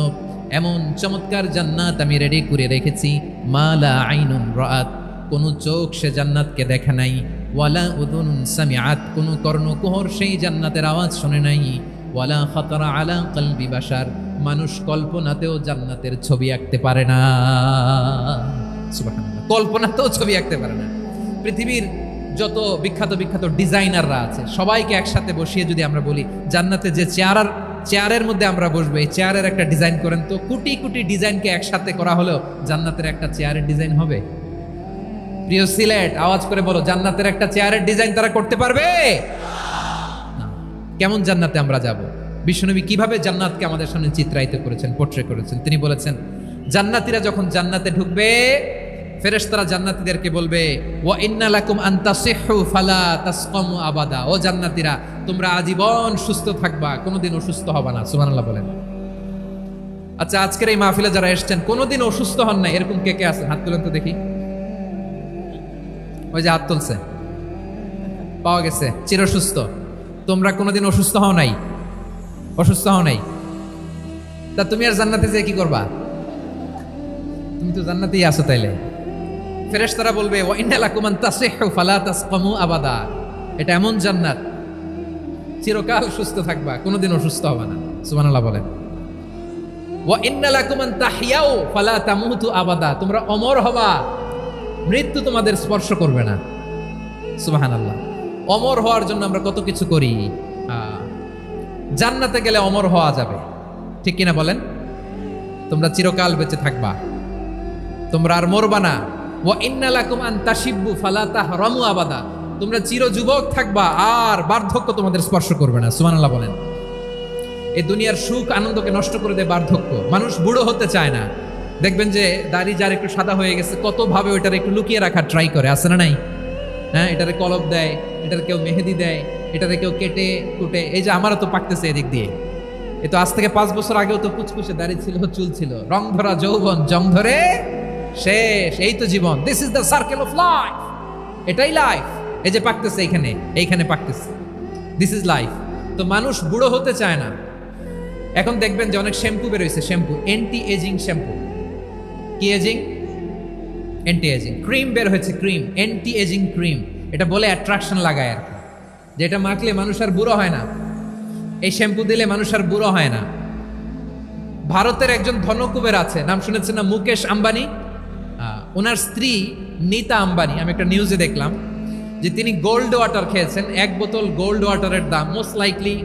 এমন চমৎকার জান্নাত আমি রেডি করে রেখেছি, মা লা আইনুন রাআত, কোন চোখ সে জান্নাতকে দেখে নাই, ওয়ালা উযুনুন সামিআত, কোন কর্ণকুহর সেই জান্নাতের আওয়াজ শুনে নাই, ওয়ালা খাতারা আলা কলবি বাশার, মানুষ কল্পনাতেও জান্নাতের ছবি আঁকতে পারে না। সুবহানাল্লাহ, কল্পনাতেও ছবি আঁকতে পারে না। পৃথিবীর যত বিখ্যাত বিখ্যাত ডিজাইনাররা আছে সবাইকে একসাথে বসিয়ে যদি আমরা বলি জান্নাতে যে চেয়ারের মধ্যে আমরা বসবো, এই চেয়ারের একটা ডিজাইন করেন তো, কোটি কোটি ডিজাইনকে একসাথে করা হলেও জান্নাতের একটা চেয়ারের ডিজাইন হবে? প্রিয় সিলেট, আওয়াজ করে বলো, জান্নাতের একটা চেয়ারের ডিজাইন তারা করতে পারবে না। কেমন জান্নাতে আমরা যাব? বিশ্বনবী কিভাবে জান্নাতকে আমাদের সামনে চিত্রায়িত করেছেন, পোট্রে করেছেন? তিনি বলেছেন, জান্নাতীরা যখন জান্নাতে ঢুকবে, ফেরেশতারা জান্নাতীদেরকে বলবে, ওয়া ইন্না লাকুম আন তাসিহু ফালা তাসকামু আবাদা। ও জান্নাতীরা, তোমরা আজীবন সুস্থ থাকবা, কোনোদিন অসুস্থ হবা না। সুবহানাল্লাহ বলেন। আচ্ছা, আজকের এই মাহফিলে যারা এসেছেন কোনোদিন অসুস্থ হন না, এরকম কে কে আছেন? হাত তুলেন তো দেখি। ওই যে হাত তুলছে, পাওয়া গেছে, চিরসুস্থ। তোমরা কোনোদিন অসুস্থ হও নাই? অসুস্থ হও নাই? তা তুমি আর জান্নাতে যেয়ে কি করবা? তুমি তো জান্নাতেই আছো। তাইলে ফেরেশতারা বলবে, ওয়া ইন্না লাকুম আন তাসিহু ফালা তাসকামু আবাদা। এটা এমন জান্নাত, চিরকাল সুস্থ থাকবা, কোনোদিন অসুস্থ হবে না। সুবহানাল্লাহ বলেন। ওয়া ইন্না লাকুম আন তাহইয়াউ ফালা তামুতু আবাদা। তোমরা অমর হবা, মৃত্যু তোমাদের স্পর্শ করবে না। সুবহানাল্লাহ। অমর হওয়ার জন্য আমরা কত কিছু করি। জান্নাতে গেলে অমর হওয়া যাবে, ঠিক কিনা বলেন? তোমরা চিরকাল বেঁচে থাকবা, তোমরা আর মরবা না। ওয়া ইন্না লাকুম আন তাশিব্বু ফালা তাহরামু আবাদা। তোমরা চির যুবক থাকবা, আর বার্ধক্য তোমাদের স্পর্শ করবে না। সুবহানাল্লাহ বলেন। এই দুনিয়ার সুখ আনন্দকে নষ্ট করে দেয় বার্ধক্য। মানুষ বুড়ো হতে চায় না। দেখবেন যে দাড়ি যার একটু সাদা হয়ে গেছে, কত ভাবে ওইটার একটু লুকিয়ে রাখার ট্রাই করে, আছে না নাই? হ্যাঁ, এটারে কলপ দেয়, এটার কেউ মেহেদি দেয়, এটারে কেউ কেটে কুটে। এই যে আমারও তো পাকতেছে এদিক দিয়ে। এ তো আজ থেকে 5 বছর আগেও তো কুচকুচে দাড়ি ছিল, চুল ছিল, রং ধরা যৌবন, জং ধরে শেষ। এই তো জীবন। This is the circle of life. এটাই লাইফ। এই যে পাকতেছে এইখানে পাকতেছে, দিস ইজ লাইফ। তো মানুষ বুড়ো হতে চায় না। এখন দেখবেন যে অনেক শ্যাম্পু বেরোইছে, শ্যাম্পু, অ্যান্টি এজিং শ্যাম্পু। কি এজিং? Anti aging. ক্রিম বের হয়েছে, ক্রিম, অ্যান্টি এজিং ক্রিম। এটা বলে অ্যাট্রাকশন লাগায় আর কি, যেটা মাখলে মানুষ আর বুড়ো হয় না। এই শ্যাম্পু দিলে মানুষ আর বুড়ো হয় না। ভারতের একজন ধনকুবের আছে, নাম শুনেছেন না? মুকেশ আম্বানি। ওনার স্ত্রী নীতা আম্বানি, আমি একটা নিউজে দেখলাম যে তিনি গোল্ড ওয়াটার খেয়েছেন। 1 বোতল গোল্ড ওয়াটারের দাম মোস্ট লাইকলি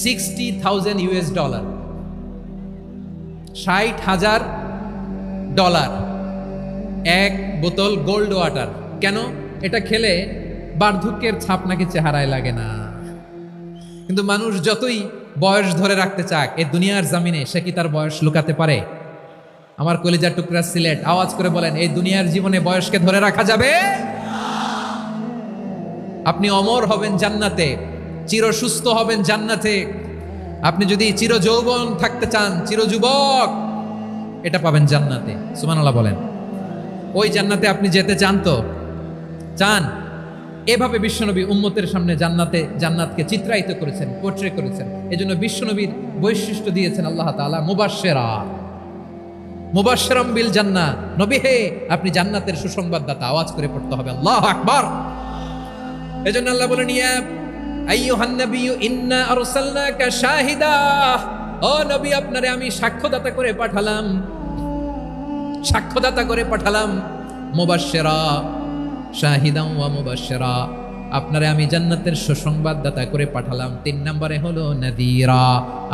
$60,000 $60,000 1 বোতল গোল্ড ওয়াটার। কেন? এটা খেলে বার্ধক্যের ছাপ নাকি চেহারায় লাগে না। কিন্তু মানুষ যতই বয়স ধরে রাখতে চাক এই দুনিয়ার জামিনে, সে কি তার বয়স লুকাতে পারে? আমার কলিজার টুকরা সিলেট, আওয়াজ করে বলেন, এই দুনিয়ার জীবনে বয়সকে ধরে রাখা যাবে? আপনি অমর হবেন জান্নাতে, চির সুস্থ হবেন জান্নাতে। আপনি যদি চির যৌবন থাকতে চান, চির যুবক, এটা পাবেন জান্নাতে। সুবহানাল্লাহ বলেন। ওই জান্নাতে আপনি যেতে চান তো? চান? এভাবে বিশ্বনবী উম্মতের সামনে জান্নাতকে চিত্রায়িত করেছেন, পোট্রে করেছেন। এজন্য বিশ্বনবীর বৈশিষ্ট্য দিয়েছেন আল্লাহ তাআলা মুবাশশিরাম বিল জান্নাহ। নবী হে, আপনি জান্নাতের সুসংবাদদাতা। আওয়াজ করে পড়তে হবে আল্লাহু আকবার। এজন্য আল্লাহ বলেন, ইয়া আইয়ুহান নাবিয়্যু ইন্না আরসালনাকা শাহিদা। ও নবী, আপনারে আমি সাক্ষ্যদাতা করে পাঠালাম। মুবাশশিরা শাহিদান ওয়া মুবাশশিরা। আপনারে আমি জান্নাতের সুসংবাদদাতা করে পাঠালাম। 3 নম্বরে হলো নাযীরা।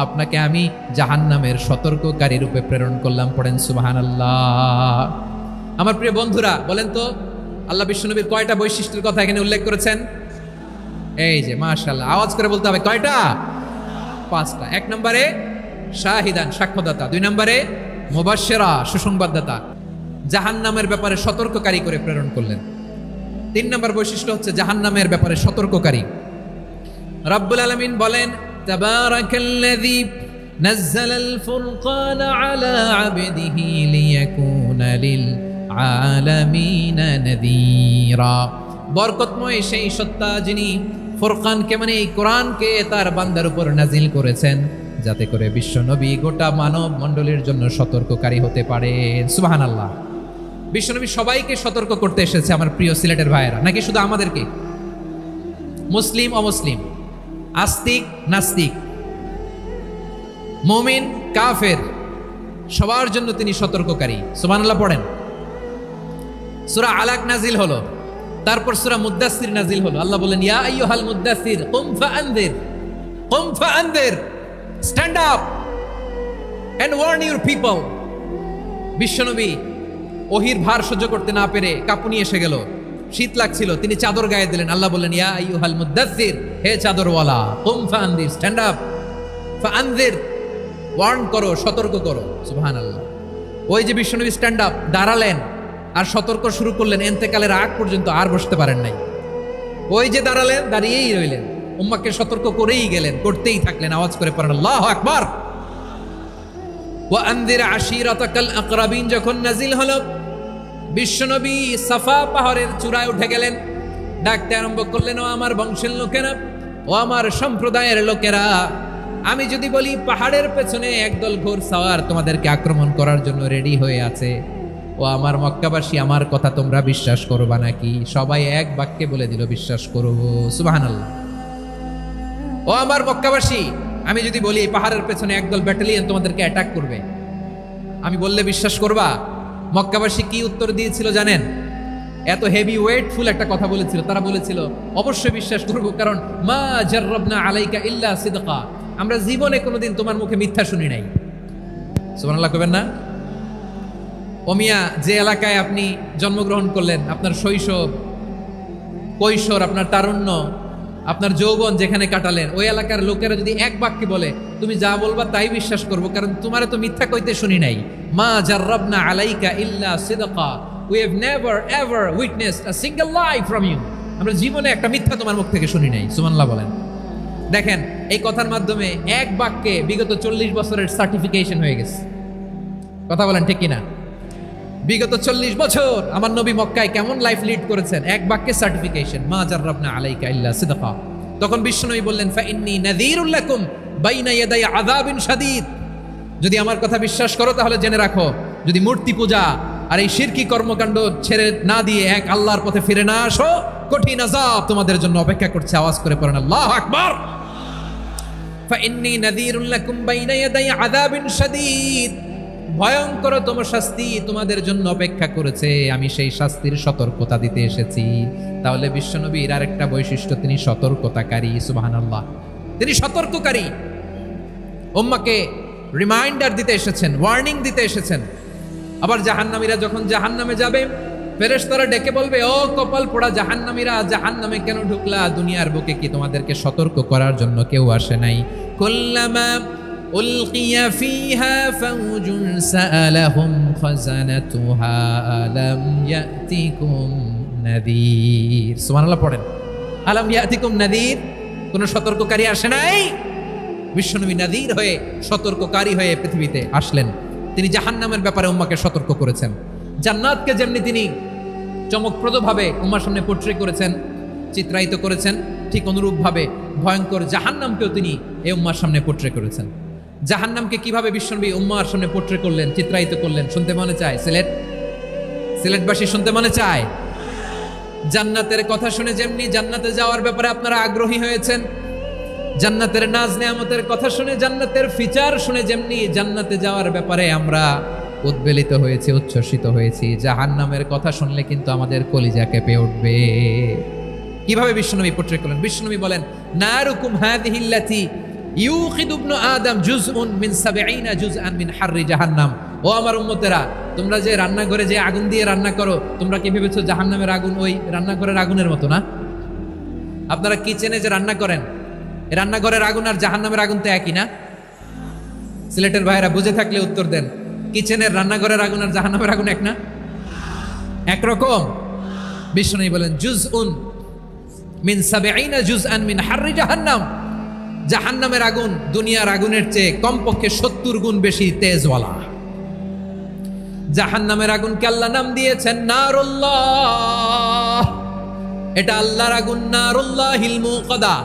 আপনাকে আমি জাহান্নামের সতর্ককারী রূপে প্রেরণ করলাম। পড়েন সুবহানাল্লাহ। আমার প্রিয় বন্ধুরা, বলেন তো আল্লাহ বিশ্বনবীর কয়টা বৈশিষ্ট্যের কথা এখানে উল্লেখ করেছেন? এই যে মাশাআল্লাহ, আওয়াজ করে বলতে হবে, কয়টা? 5টা। 1 নম্বরে শাহিদান, সাক্ষ্যদাতা। 2 নম্বরে মুবাশশিরা, সুসংবাদদাতা, জাহান্নামের ব্যাপারে সতর্ককারী করে প্রেরণ করলেন। 3 নম্বর বৈশিষ্ট্য হচ্ছে জাহান্নামের ব্যাপারে সতর্ককারী। রব্বুল আলামিন বলেন, তাবারাকাল্লাযী নাযালাল ফুরকানা আলা আবদিহি লিয়াকুনা লিল আলামিনা নাযীরা। বরকতময় সেই সত্তা যিনি ফুরকানকে, মানে এই কোরআনকে তার বান্দার উপর নাজিল করেছেন, যাতে করে বিশ্ব নবী গোটা মানব মণ্ডলীর জন্য সতর্ককারী হতে পারে। সুবহানাল্লাহ। বিশ্বনবী সবাইকে সতর্ক করতে এসেছে, আমার প্রিয় সিলেটের ভাইয়েরা, নাকি শুধু আমাদেরকে? মুসলিম অমুসলিম, আস্তিক নাস্তিক, মুমিন কাফের, সবার জন্য তিনি সতর্ককারী। সুবহানাল্লাহ পড়েন। সূরা আলাক নাজিল হলো, তারপর সূরা মুদ্দাসসির নাজিল হলো। আল্লাহ বলেন, ইয়া আইয়ুহাল মুদ্দাসসির কুম ফাআনযির, কুম ফাআনযির, stand up and warn your people. বিশ্বনবী ওহির ভার সহ্য করতে না পেরে কাঁপুনি এসে গেল, শীত লাগছিল, তিনি চাদর গায়ে দিলেন। আল্লাহ বললেন, ইয়া আইয়ুহাল মুদ্দাসসির, হে চাদরওয়ালা, কুম ফাআনযির, স্ট্যান্ড আপ, ফাআনযির, ওয়ার্ন করো, সতর্ক করো। সুবহানাল্লাহ। ওই যে বিশ্বনবী স্ট্যান্ড আপ, দাঁড়ালেন আর সতর্ক শুরু করলেন, এন্তেকালের আগ পর্যন্ত আর বসতে পারেন নাই। ওই যে দাঁড়ালেন, দাঁড়িয়েই রইলেন, উম্মাহকে সতর্ক করেই গেলেন, করতেই থাকলেন। আওয়াজ করে পড়েন আল্লাহু আকবার। ওয়া আনযির আশীরাতাকাল আকরাবিন যখন নাজিল হলো, বিশ্বনবী সাফা পাহাড়ের চূড়ায় উঠে গেলেন, ডাকতে আরম্ভ করলেন, ও আমার বংশের লোকেরা, ও আমার সম্প্রদায়ের লোকেরা, আমি যদি বলি পাহাড়ের পেছনে একদল ঘোড়সাওয়ার তোমাদেরকে আক্রমণ করার জন্য রেডি হয়ে আছে, ও আমার মক্কাবাসী, আমার কথা তোমরা বিশ্বাস করবা নাকি? সবাই এক বাক্যে বলে দিল, বিশ্বাস করব। সুবহানাল্লাহ। ও আমার মক্কাবাসী, আমি যদি বলি পাহাড়ের পেছনে একদল ব্যাটালিয়ন তোমাদেরকে অ্যাটাক করবে, আমি বললে বিশ্বাস করবা? মক্কাবাসী কি উত্তর দিয়েছিল জানেন? এত হেভি ওয়েটফুল একটা কথা বলেছিল। তারা বলেছিল, অবশ্যই বিশ্বাস করব, কারণ মা জাররাবনা আলাইকা ইল্লা সিদকা, আমরা জীবনে কোনোদিন তোমার মুখে মিথ্যা শুনি নাই। সুবহানাল্লাহ কইবেন না? ওমিয়া, যে এলাকায় আপনি জন্মগ্রহণ করলেন, আপনার শৈশব, কৈশোর, আপনার তারুণ্য, আপনার যৌবন যেখানে কাটালেন, ওই এলাকার লোকেরা যদি এক বাক্যে বলে তুমি যা বলবা তাই বিশ্বাস করব, কারণ তোমারে তো মিথ্যা কইতে শুনি নাই। মা জাররাবনা আলাইকা ইল্লা সিদকা, we have never ever witnessed a single lie from you, আমরা জীবনে একটা মিথ্যা তোমার মুখ থেকে শুনি নাই। সুবহানাল্লাহ বলেন। দেখেন, এই কথার মাধ্যমে এক বাক্যে বিগত 40 বছরের সার্টিফিকেশন হয়ে গেছে। কথা বলেন ঠিক কিনা? বিগত 40 বছর আমার নবী মক্কায় কেমন লাইফ লিড করেছেন, এক বাক্যে সার্টিফিকেশন, মা জাররাবনা আলাইকা ইল্লা সিদকা। তখন বিশ্বনবী বললেন, ফাইন্নী নাযীরুল লাকুম বাইনা ইয়াদাই আযাবিন শাদীদ, যদি আমার কথা বিশ্বাস করো তাহলে জেনে রাখো, যদি মূর্তি পূজা আর এই শিরকি কর্মকাণ্ড ছেড়ে না দিয়ে এক আল্লাহর পথে ফিরে না আসো, কঠিন আযাব তোমাদের জন্য অপেক্ষা করছে। আওয়াজ করে পড়েন আল্লাহু আকবার। ফাইন্নী নাযীরুল লাকুম বাইনা ইয়াদাই আযাবিন শাদীদ, ভয়ঙ্করতম শাস্তি তোমাদের জন্য অপেক্ষা করেছে, আমি সেই শাস্তির সতর্কতা দিতে এসেছি। তাহলে বিশ্বনবীর আরেকটা বৈশিষ্ট্য, তিনি সতর্কতাকারী। সুবহানাল্লাহ, তিনি সতর্ককারী। উম্মাহকে রিমাইন্ডার দিতে এসেছেন, ওয়ার্নিং দিতে এসেছেন। আবার জাহান্নামীরা যখন জাহান্নামে যাবে, ফেরেশতারা ডেকে বলবে, ও কপাল পোড়া জাহান্নামীরা, জাহান্নামে কেন ঢুকলা? দুনিয়ার বুকে কি তোমাদেরকে সতর্ক করার জন্য কেউ আসে নাই? কুল্লামা উলকিয়া ফিহা ফাউজুন সাআলাহুম খাযানাতুহা আলাম ইয়াতিকুম নাযীর। সুবহানাল্লাহ পড়েন, আলাম ইয়াতিকুম নাযীর, কোন সতর্ককারী আসে নাই? বিশ্বনবী নাযীর হয়ে, সতর্ককারী হয়ে পৃথিবীতে আসলেন। তিনি জাহান্নামের ব্যাপারে উম্মাহকে সতর্ক করেছেন। জান্নাতকে যেমনি তিনি চমকপ্রদভাবে উম্মার সামনে পোর্ট্রে করেছেন, চিত্রায়িত করেছেন, ঠিক অনুরূপভাবে ভয়ঙ্কর জাহান্নামকেও তিনি এই উম্মার সামনে পোর্ট্রে করেছেন। জাহান্নামকে কিভাবে বিশ্বনবী উম্মার সামনে পোর্ট্রে করলেন, চিত্রায়িত করলেন, শুনতে মনে চায়? সিলেটবাসী শুনতে মনে চায়? জান্নাতের কথা শুনে যেমনি জান্নাতে যাওয়ার ব্যাপারে আপনারা আগ্রহী হয়েছেন, জান্নাতের নাজ নেয়ামতের কথা শুনে, জান্নাতের ফিচার শুনে যেমনি জান্নাতে যাওয়ার ব্যাপারে আমরা উদ্বেলিত হয়েছি, উচ্ছ্বসিত হয়েছি, জাহান্নামের কথা শুনলে কিন্তু আমাদের কলিজা কেঁপে উঠবে। কিভাবে বিশ্বনবী পোর্ট্রে করলেন? বিশ্বনবী বলেন, নারুকুম হাযিহিল্লাতী ইউখিদু ইবনু আদম জুজউন মিন ৭০ জুজআন মিন হাররি জাহান্নাম। ও আমার উম্মতেরা, তোমরা যে রান্নাঘরে যে আগুন দিয়ে রান্না করো, তোমরা কি ভেবেছো জাহান্নামের আগুন ওই রান্নাঘরের আগুনের মতো না? আপনারা কিচেনে যে রান্না করেন, রান্নাঘরের আগুন আর জাহান্নামের আগুন তো একই না? সিলেটের ভাইরা বুঝে থাকলে উত্তর দেন, কিচেনের রান্নাঘরের আগুন আর জাহান্নামের আগুন এক না? একরকম? বিশ্বনবী বলেন, জুজউন মিন ৭০ জুজআন মিন হাররি জাহান্নাম, জাহান্নামের আগুন দুনিয়ার আগুনের চেয়ে কমপক্ষে ৭০ গুণ বেশি তেজওয়ালা। জাহান্নামের আগুনকে আল্লাহ নাম দিয়েছেন নারুল্লাহ। এটা আল্লাহর আগুন, নারুল্লাহিল মুকাদা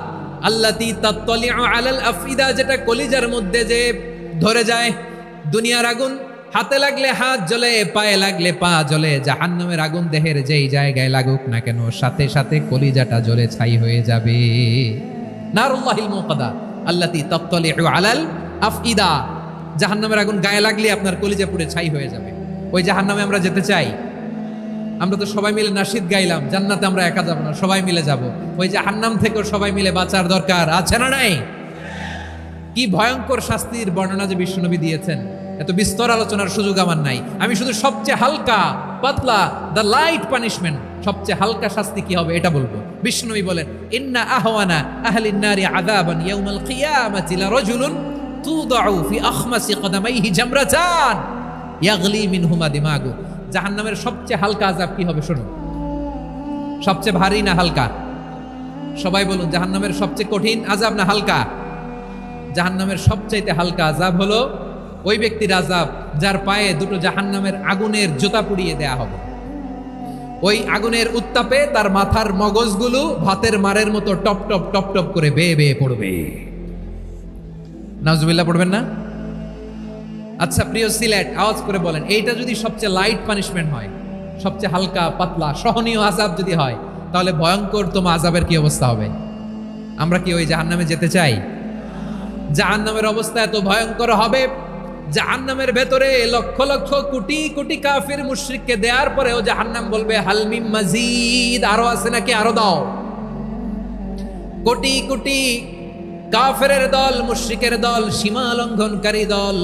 আল্লাতী তাত্তালিউ আলাল আফইদা, যেটা কলিজার মধ্যে যে ধরে যায়। দুনিয়ার আগুন হাতে লাগলে হাত জ্বলে, পায়ে লাগলে পা জ্বলে, জাহান্নামের আগুন দেহের যেই জায়গায় লাগুক না কেন, সাথে সাথে কলিজাটা জ্বলে ছাই হয়ে যাবে। নারুল্লাহিল মুকাদা আল্লাতী তাত্তালিউ আলাল আফইদা, জাহান্নামের আগুন গায়ে লাগলে আপনার কলিজা পুড়ে ছাই হয়ে যাবে। ওই জাহান্নামে আমরা যেতে চাই? আমরা তো সবাই মিলে নাশিদ গাইলাম, জান্নাতে আমরা একা যাব না, সবাই মিলে যাব। ওই জাহান্নাম থেকেও সবাই মিলে বাঁচার দরকার আছে না নাই? কি ভয়ঙ্কর শাস্তির বর্ণনা যে বিশ্বনবী দিয়েছেন, এত বিস্তর আলোচনার সুযোগ আমার নাই। আমি শুধু সবচেয়ে হালকা পাতলা, দ্য লাইট পানিশমেন্ট, সবচেয়ে হালকা শাস্তি কি হবে এটা বলবো। বিশ্বনবী বলেন, ইন্না আহওয়ানা আহলিন নারি আযাবান ইয়াউমাল কিয়ামাতি লারাজুলুন তুদাউ ফি আখমাসি কদামাইহি জামরাতান ইয়াগলি মিনহুমা দিমাগু। জাহান্নামের সবচেয়ে হালকা আযাব কি হবে শোনো। সবচেয়ে ভারী না হালকা? সবাই বলুন, জাহান্নামের সবচেয়ে কঠিন আযাব না হালকা? জাহান্নামের সবচাইতে হালকা আযাব হলো ওই ব্যক্তির আযাব যার পায়ে দুটো জাহান্নামের আগুনের জুতা পুড়িয়ে দেয়া হবে। ওই আগুনের উত্তাপে তার মাথার মগজগুলো ভাতের মারের মতো টপ টপ টপ টপ করে বেয়ে বেয়ে পড়বে। নাউজুবিল্লাহ পড়বেন না? আচ্ছা প্রিয় সিলেট, আওয়াজ করে বলেন, এইটা যদি সবচেয়ে লাইট পানিশমেন্ট হয়, সবচেয়ে হালকা পাতলা সহনীয় আযাব যদি হয়, তাহলে ভয়ঙ্করতম আযাবের কি অবস্থা হবে? আমরা কি ওই জাহান্নামে যেতে চাই? জাহান্নামের অবস্থা এত ভয়ঙ্কর হবে, জাহান্নামের ভেতরে লক্ষ লক্ষ কোটি কোটি কাফির মুশরিককে দেওয়ার পরেও জাহান্নাম বলবে হাল মিন মাজিদ, আরো আছে নাকি, আরো দাও। কোটি কোটি কাফেরের দল, মুশরিকের দল, সীমা লঙ্ঘনকারী দল,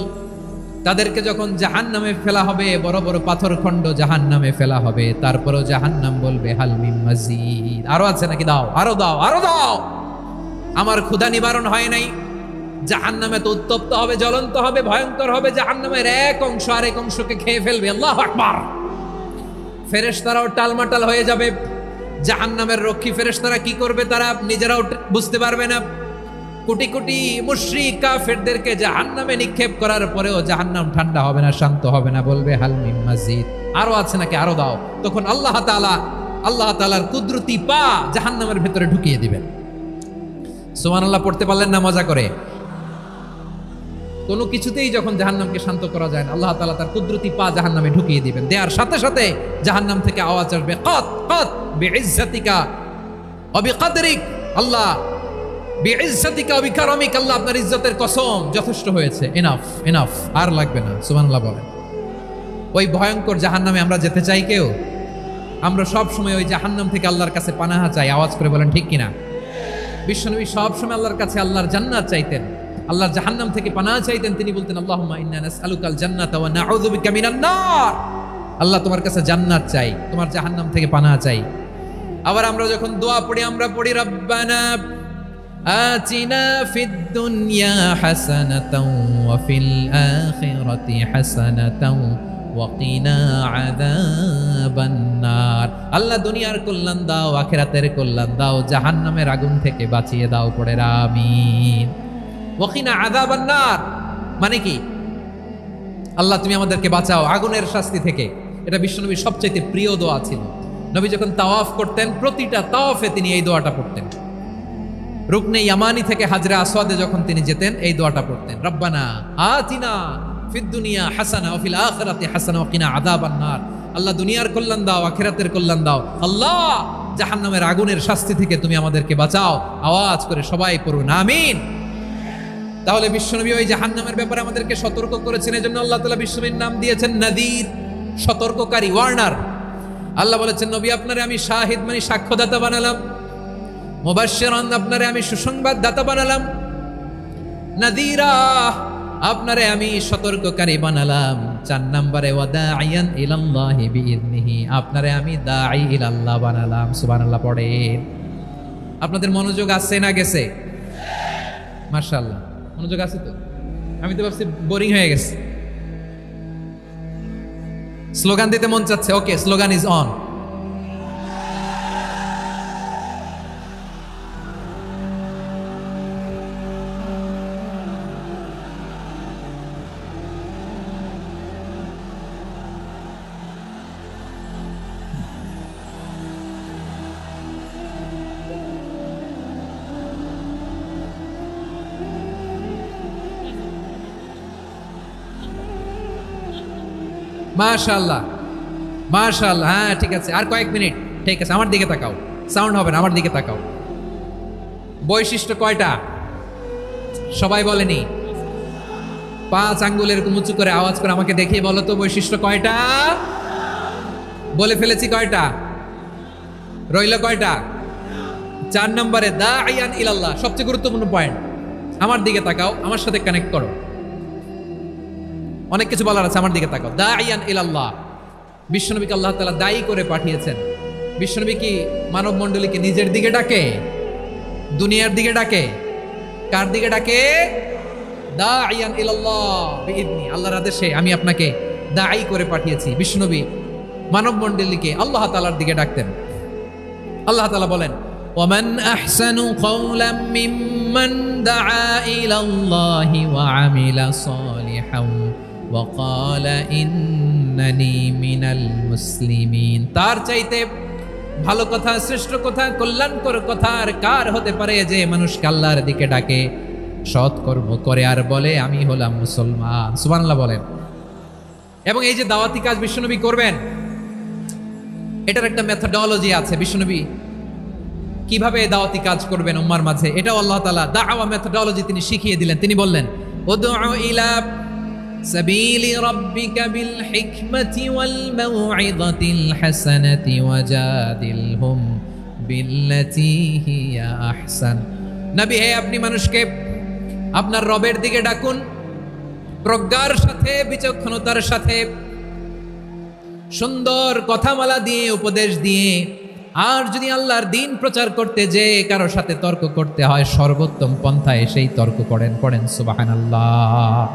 তাদেরকে যখন জাহান্নামে ফেলা হবে, বড় বড় পাথরখণ্ড জাহান্নামে ফেলা হবে, তারপরেও জাহান্নাম বলবে হাল মিন মাজিদ, আরো আছে নাকি, দাও, আরো দাও, আরো দাও। আমার ক্ষুধা নিবারণ হয় নাই। জাহান্নামে তো উত্তপ্ত হবে, জ্বলন্ত হবে, ভয়ঙ্কর হবে। জাহান্নামের এক অংশ আরেক অংশকে খেয়ে ফেলবে। আল্লাহু আকবার। ফেরেশতারাও টালমাটাল হয়ে যাবে। জাহান্নামের রক্ষী ফেরেশতারা কি করবে তারা নিজেরাও বুঝতে পারবে না। কোটি কোটি মুশরিক কাফেরদেরকে জাহান্নামে নিক্ষেপ করার পরেও জাহান্নাম ঠান্ডা হবে না, শান্ত হবে না, বলবে হাল মিন মাজিদ, আরো আছে নাকি, আরো দাও। তখন আল্লাহ তাআলার কুদরতি পা জাহান্নামের ভেতরে ঢুকিয়ে দিবেন। সুবহানাল্লাহ পড়তে পারলেন না মজা করে? কোনো কিছুতেই যখন জাহান্নামকে শান্ত করা যায় না, আল্লাহ তাআলা তার কুদরতি পা জাহান্নামে ঢুকিয়ে দিবেন। দেওয়ার সাথে সাথে জাহান্নাম থেকে আওয়াজ আসবে, কত কত বিইজ্জাতিকা ওয়া বিকদরিক, আল্লাহ বিইজ্জাতিকা ওয়া বিকারামিক, আল্লাহ আপনার ইজ্জতের কসম, যথেষ্ট হয়েছে, এনাফ এনাফ, আর লাগবে না। সুবহানাল্লাহ বলেন। ওই ভয়ঙ্কর জাহান্নামে আমরা যেতে চাই কেউ? আমরা সব সময় ওই জাহান্নাম থেকে আল্লাহর কাছে পানাহা চাই। আওয়াজ করে বলেন ঠিক কিনা? বিশ্বনবী সব সময় আল্লাহর কাছে আল্লাহর জান্নাত চাইতেন, আল্লাহর জাহান্নাম থেকে পানাহ চাইতেন। তিনি বলতেন, আল্লাহুম্মা ইন্না নাসআলুকাল জান্নাতা ওয়া নাউযু বিকা মিনান নার। আল্লাহ তোমার কাছে জান্নাত চাই, তোমার জাহান্নাম থেকে পানাহ চাই। আবার আমরা যখন দোয়া পড়ি, আমরা পড়ি রব্বানা আতিনা ফিদ দুনিয়া হাসানাতাও ওয়া ফিল আখিরাতি হাসানাতাও ওয়া কিনা আযাবান নার। আল্লাহ দুনিয়ার কল্যাণ দাও, আখিরাতের কল্যাণ দাও, জাহান্নামের আগুন থেকে বাঁচিয়ে দাও, পড়ে আমিন। ওয়া কিনা আযাবান নার মানে কি? আল্লাহ তুমি আমাদেরকে বাঁচাও আগুনের শাস্তি থেকে। এটা বিশ্বনবীর সবচেয়ে প্রিয় দোয়া ছিল। নবী যখন তাওয়াফ করতেন, প্রতিটা তাওয়াফে তিনি এই দোয়াটা পড়তেন। রুকনে ইয়ামানি থেকে হাজরে আসওয়াদে যখন তিনি যেতেন, এই দোয়াটা পড়তেন, রব্বানা আতিনা ফিদ দুনিয়া হাসানা ওয়া ফিল আখিরাতি হাসানা ওয়া কিনা আযাবান নার। আল্লাহ দুনিয়ার কল্যাণ দাও, আখিরাতের কল্যাণ দাও। আল্লাহ জাহান্নামের আগুনের শাস্তি থেকে তুমি আমাদেরকে বাঁচাও। আওয়াজ করে সবাই পড়ুন আমিন। তাহলে বিশ্বনবী ওই জাহান্নামের ব্যাপারে আমাদেরকে সতর্ক করেছেন। এজন্য আল্লাহ তাআলা বিশ্বনবীর নাম দিয়েছেন নাযীর, সতর্ককারী, ওয়ার্নার। আল্লাহ বলেছেন, নবী আপনারে আমি শাহিদ মানে সাক্ষ্যদাতা বানালাম, মুবাশশিরান আপনারে আমি সুসংবাদ দাতা বানালাম, নাযীরা আপনারে আমি সতর্ককারী বানালাম। 4 নম্বরে ওয়াদাইয়ান ইলাল্লাহি বিইذনিহি, আপনারে আমি দাঈ ইলাল্লাহ বানালাম। সুবহানাল্লাহ পড়েন। আপনাদের মনোযোগ আছে না গেছে? মাশাআল্লাহ মনোযোগ আছে তো? আমি তো ভাবছি বোরিং হয়ে গেছে। স্লোগান দিতে মন চাচ্ছে। ওকে, স্লোগান ইজ অন। মাশাআল্লাহ মাশাআল্লাহ, হ্যাঁ ঠিক আছে, আর কয়েক মিনিট। ঠিক আছে, আমার দিকে তাকাও, সাউন্ড হবে না, আমার দিকে তাকাও। বৈশিষ্ট্য কয়টা সবাই বলেনি? 5 আঙ্গুল এরকম উঁচু করে আওয়াজ করে আমাকে দেখিয়ে বলো তো বৈশিষ্ট্য কয়টা? বলে ফেলেছি কয়টা? রইল কয়টা? 4 নম্বরে দাঈয়ান ইলাল্লাহ, সবচেয়ে গুরুত্বপূর্ণ পয়েন্ট। আমার দিকে তাকাও, আমার সাথে কানেক্ট করো। অনেক কিছু বলার আছে, আমার দিকে তাকাও। দাঈয়ান ইলাল্লাহ, বিশ্বনবীকে আল্লাহ তাআলা দায়ী করে পাঠিয়েছেন। বিশ্বনবী কি মানব মণ্ডলীকে নিজের দিকে ডাকে, দুনিয়ার দিকে ডাকে? কার দিকে ডাকে? দাঈয়ান ইলাল্লাহ বিইذনি, আল্লাহর আদেশে আমি আপনাকে দায়ী করে পাঠিয়েছি। বিশ্বনবী মানব মণ্ডলীকে আল্লাহ তাআলার দিকে ডাকতেন। আল্লাহ তাআলা বলেন, ওয়ামান আহসানু কওলাম মিম্মান দাআ ইলাল্লাহি ওয়া আমিলা সালিহান ওয়া ক্বালা ইন্নানি মিনাল মুসলিমিন। তার চাইতে ভালো কথা, শ্রেষ্ঠ কথা, কল্যাণকর কথা আর কার হতে পারে যে মানুষকে আল্লাহর দিকে ডাকে, সৎকর্ম করে আর বলে আমি হলাম মুসলমান। সুবহানাল্লাহ বলেন। এবং এই যে দাওয়াতি কাজ বিশ্বনবী করবেন, এটার একটা মেথডোলজি আছে। বিশ্বনবী কিভাবে দাওয়াতি কাজ করবেন উম্মার মাঝে, এটাও আল্লাহ তাআলা দাওয়া মেথডোলজি তিনি শিখিয়ে দিলেন। তিনি বললেন, উদউ ইলা সাবিলি রাব্বিকা বিল হিকমাতি ওয়াল মাউইযাতিল হাসানাতি ওয়াজাদিলহুম বিল্লাতী হিয়া আহসান। নবী হে, আপনি মানুষকে আপনার রবের দিকে ডাকুন প্রজ্ঞার সাথে, বিচক্ষণতার সাথে, সুন্দর কথামালা দিয়ে, উপদেশ দিয়ে। আর যদি আল্লাহর দ্বীন প্রচার করতে যে কারো সাথে তর্ক করতে হয়, সর্বোত্তম পন্থায় সেই তর্ক করেন। পড়েন সুবহানাল্লাহ।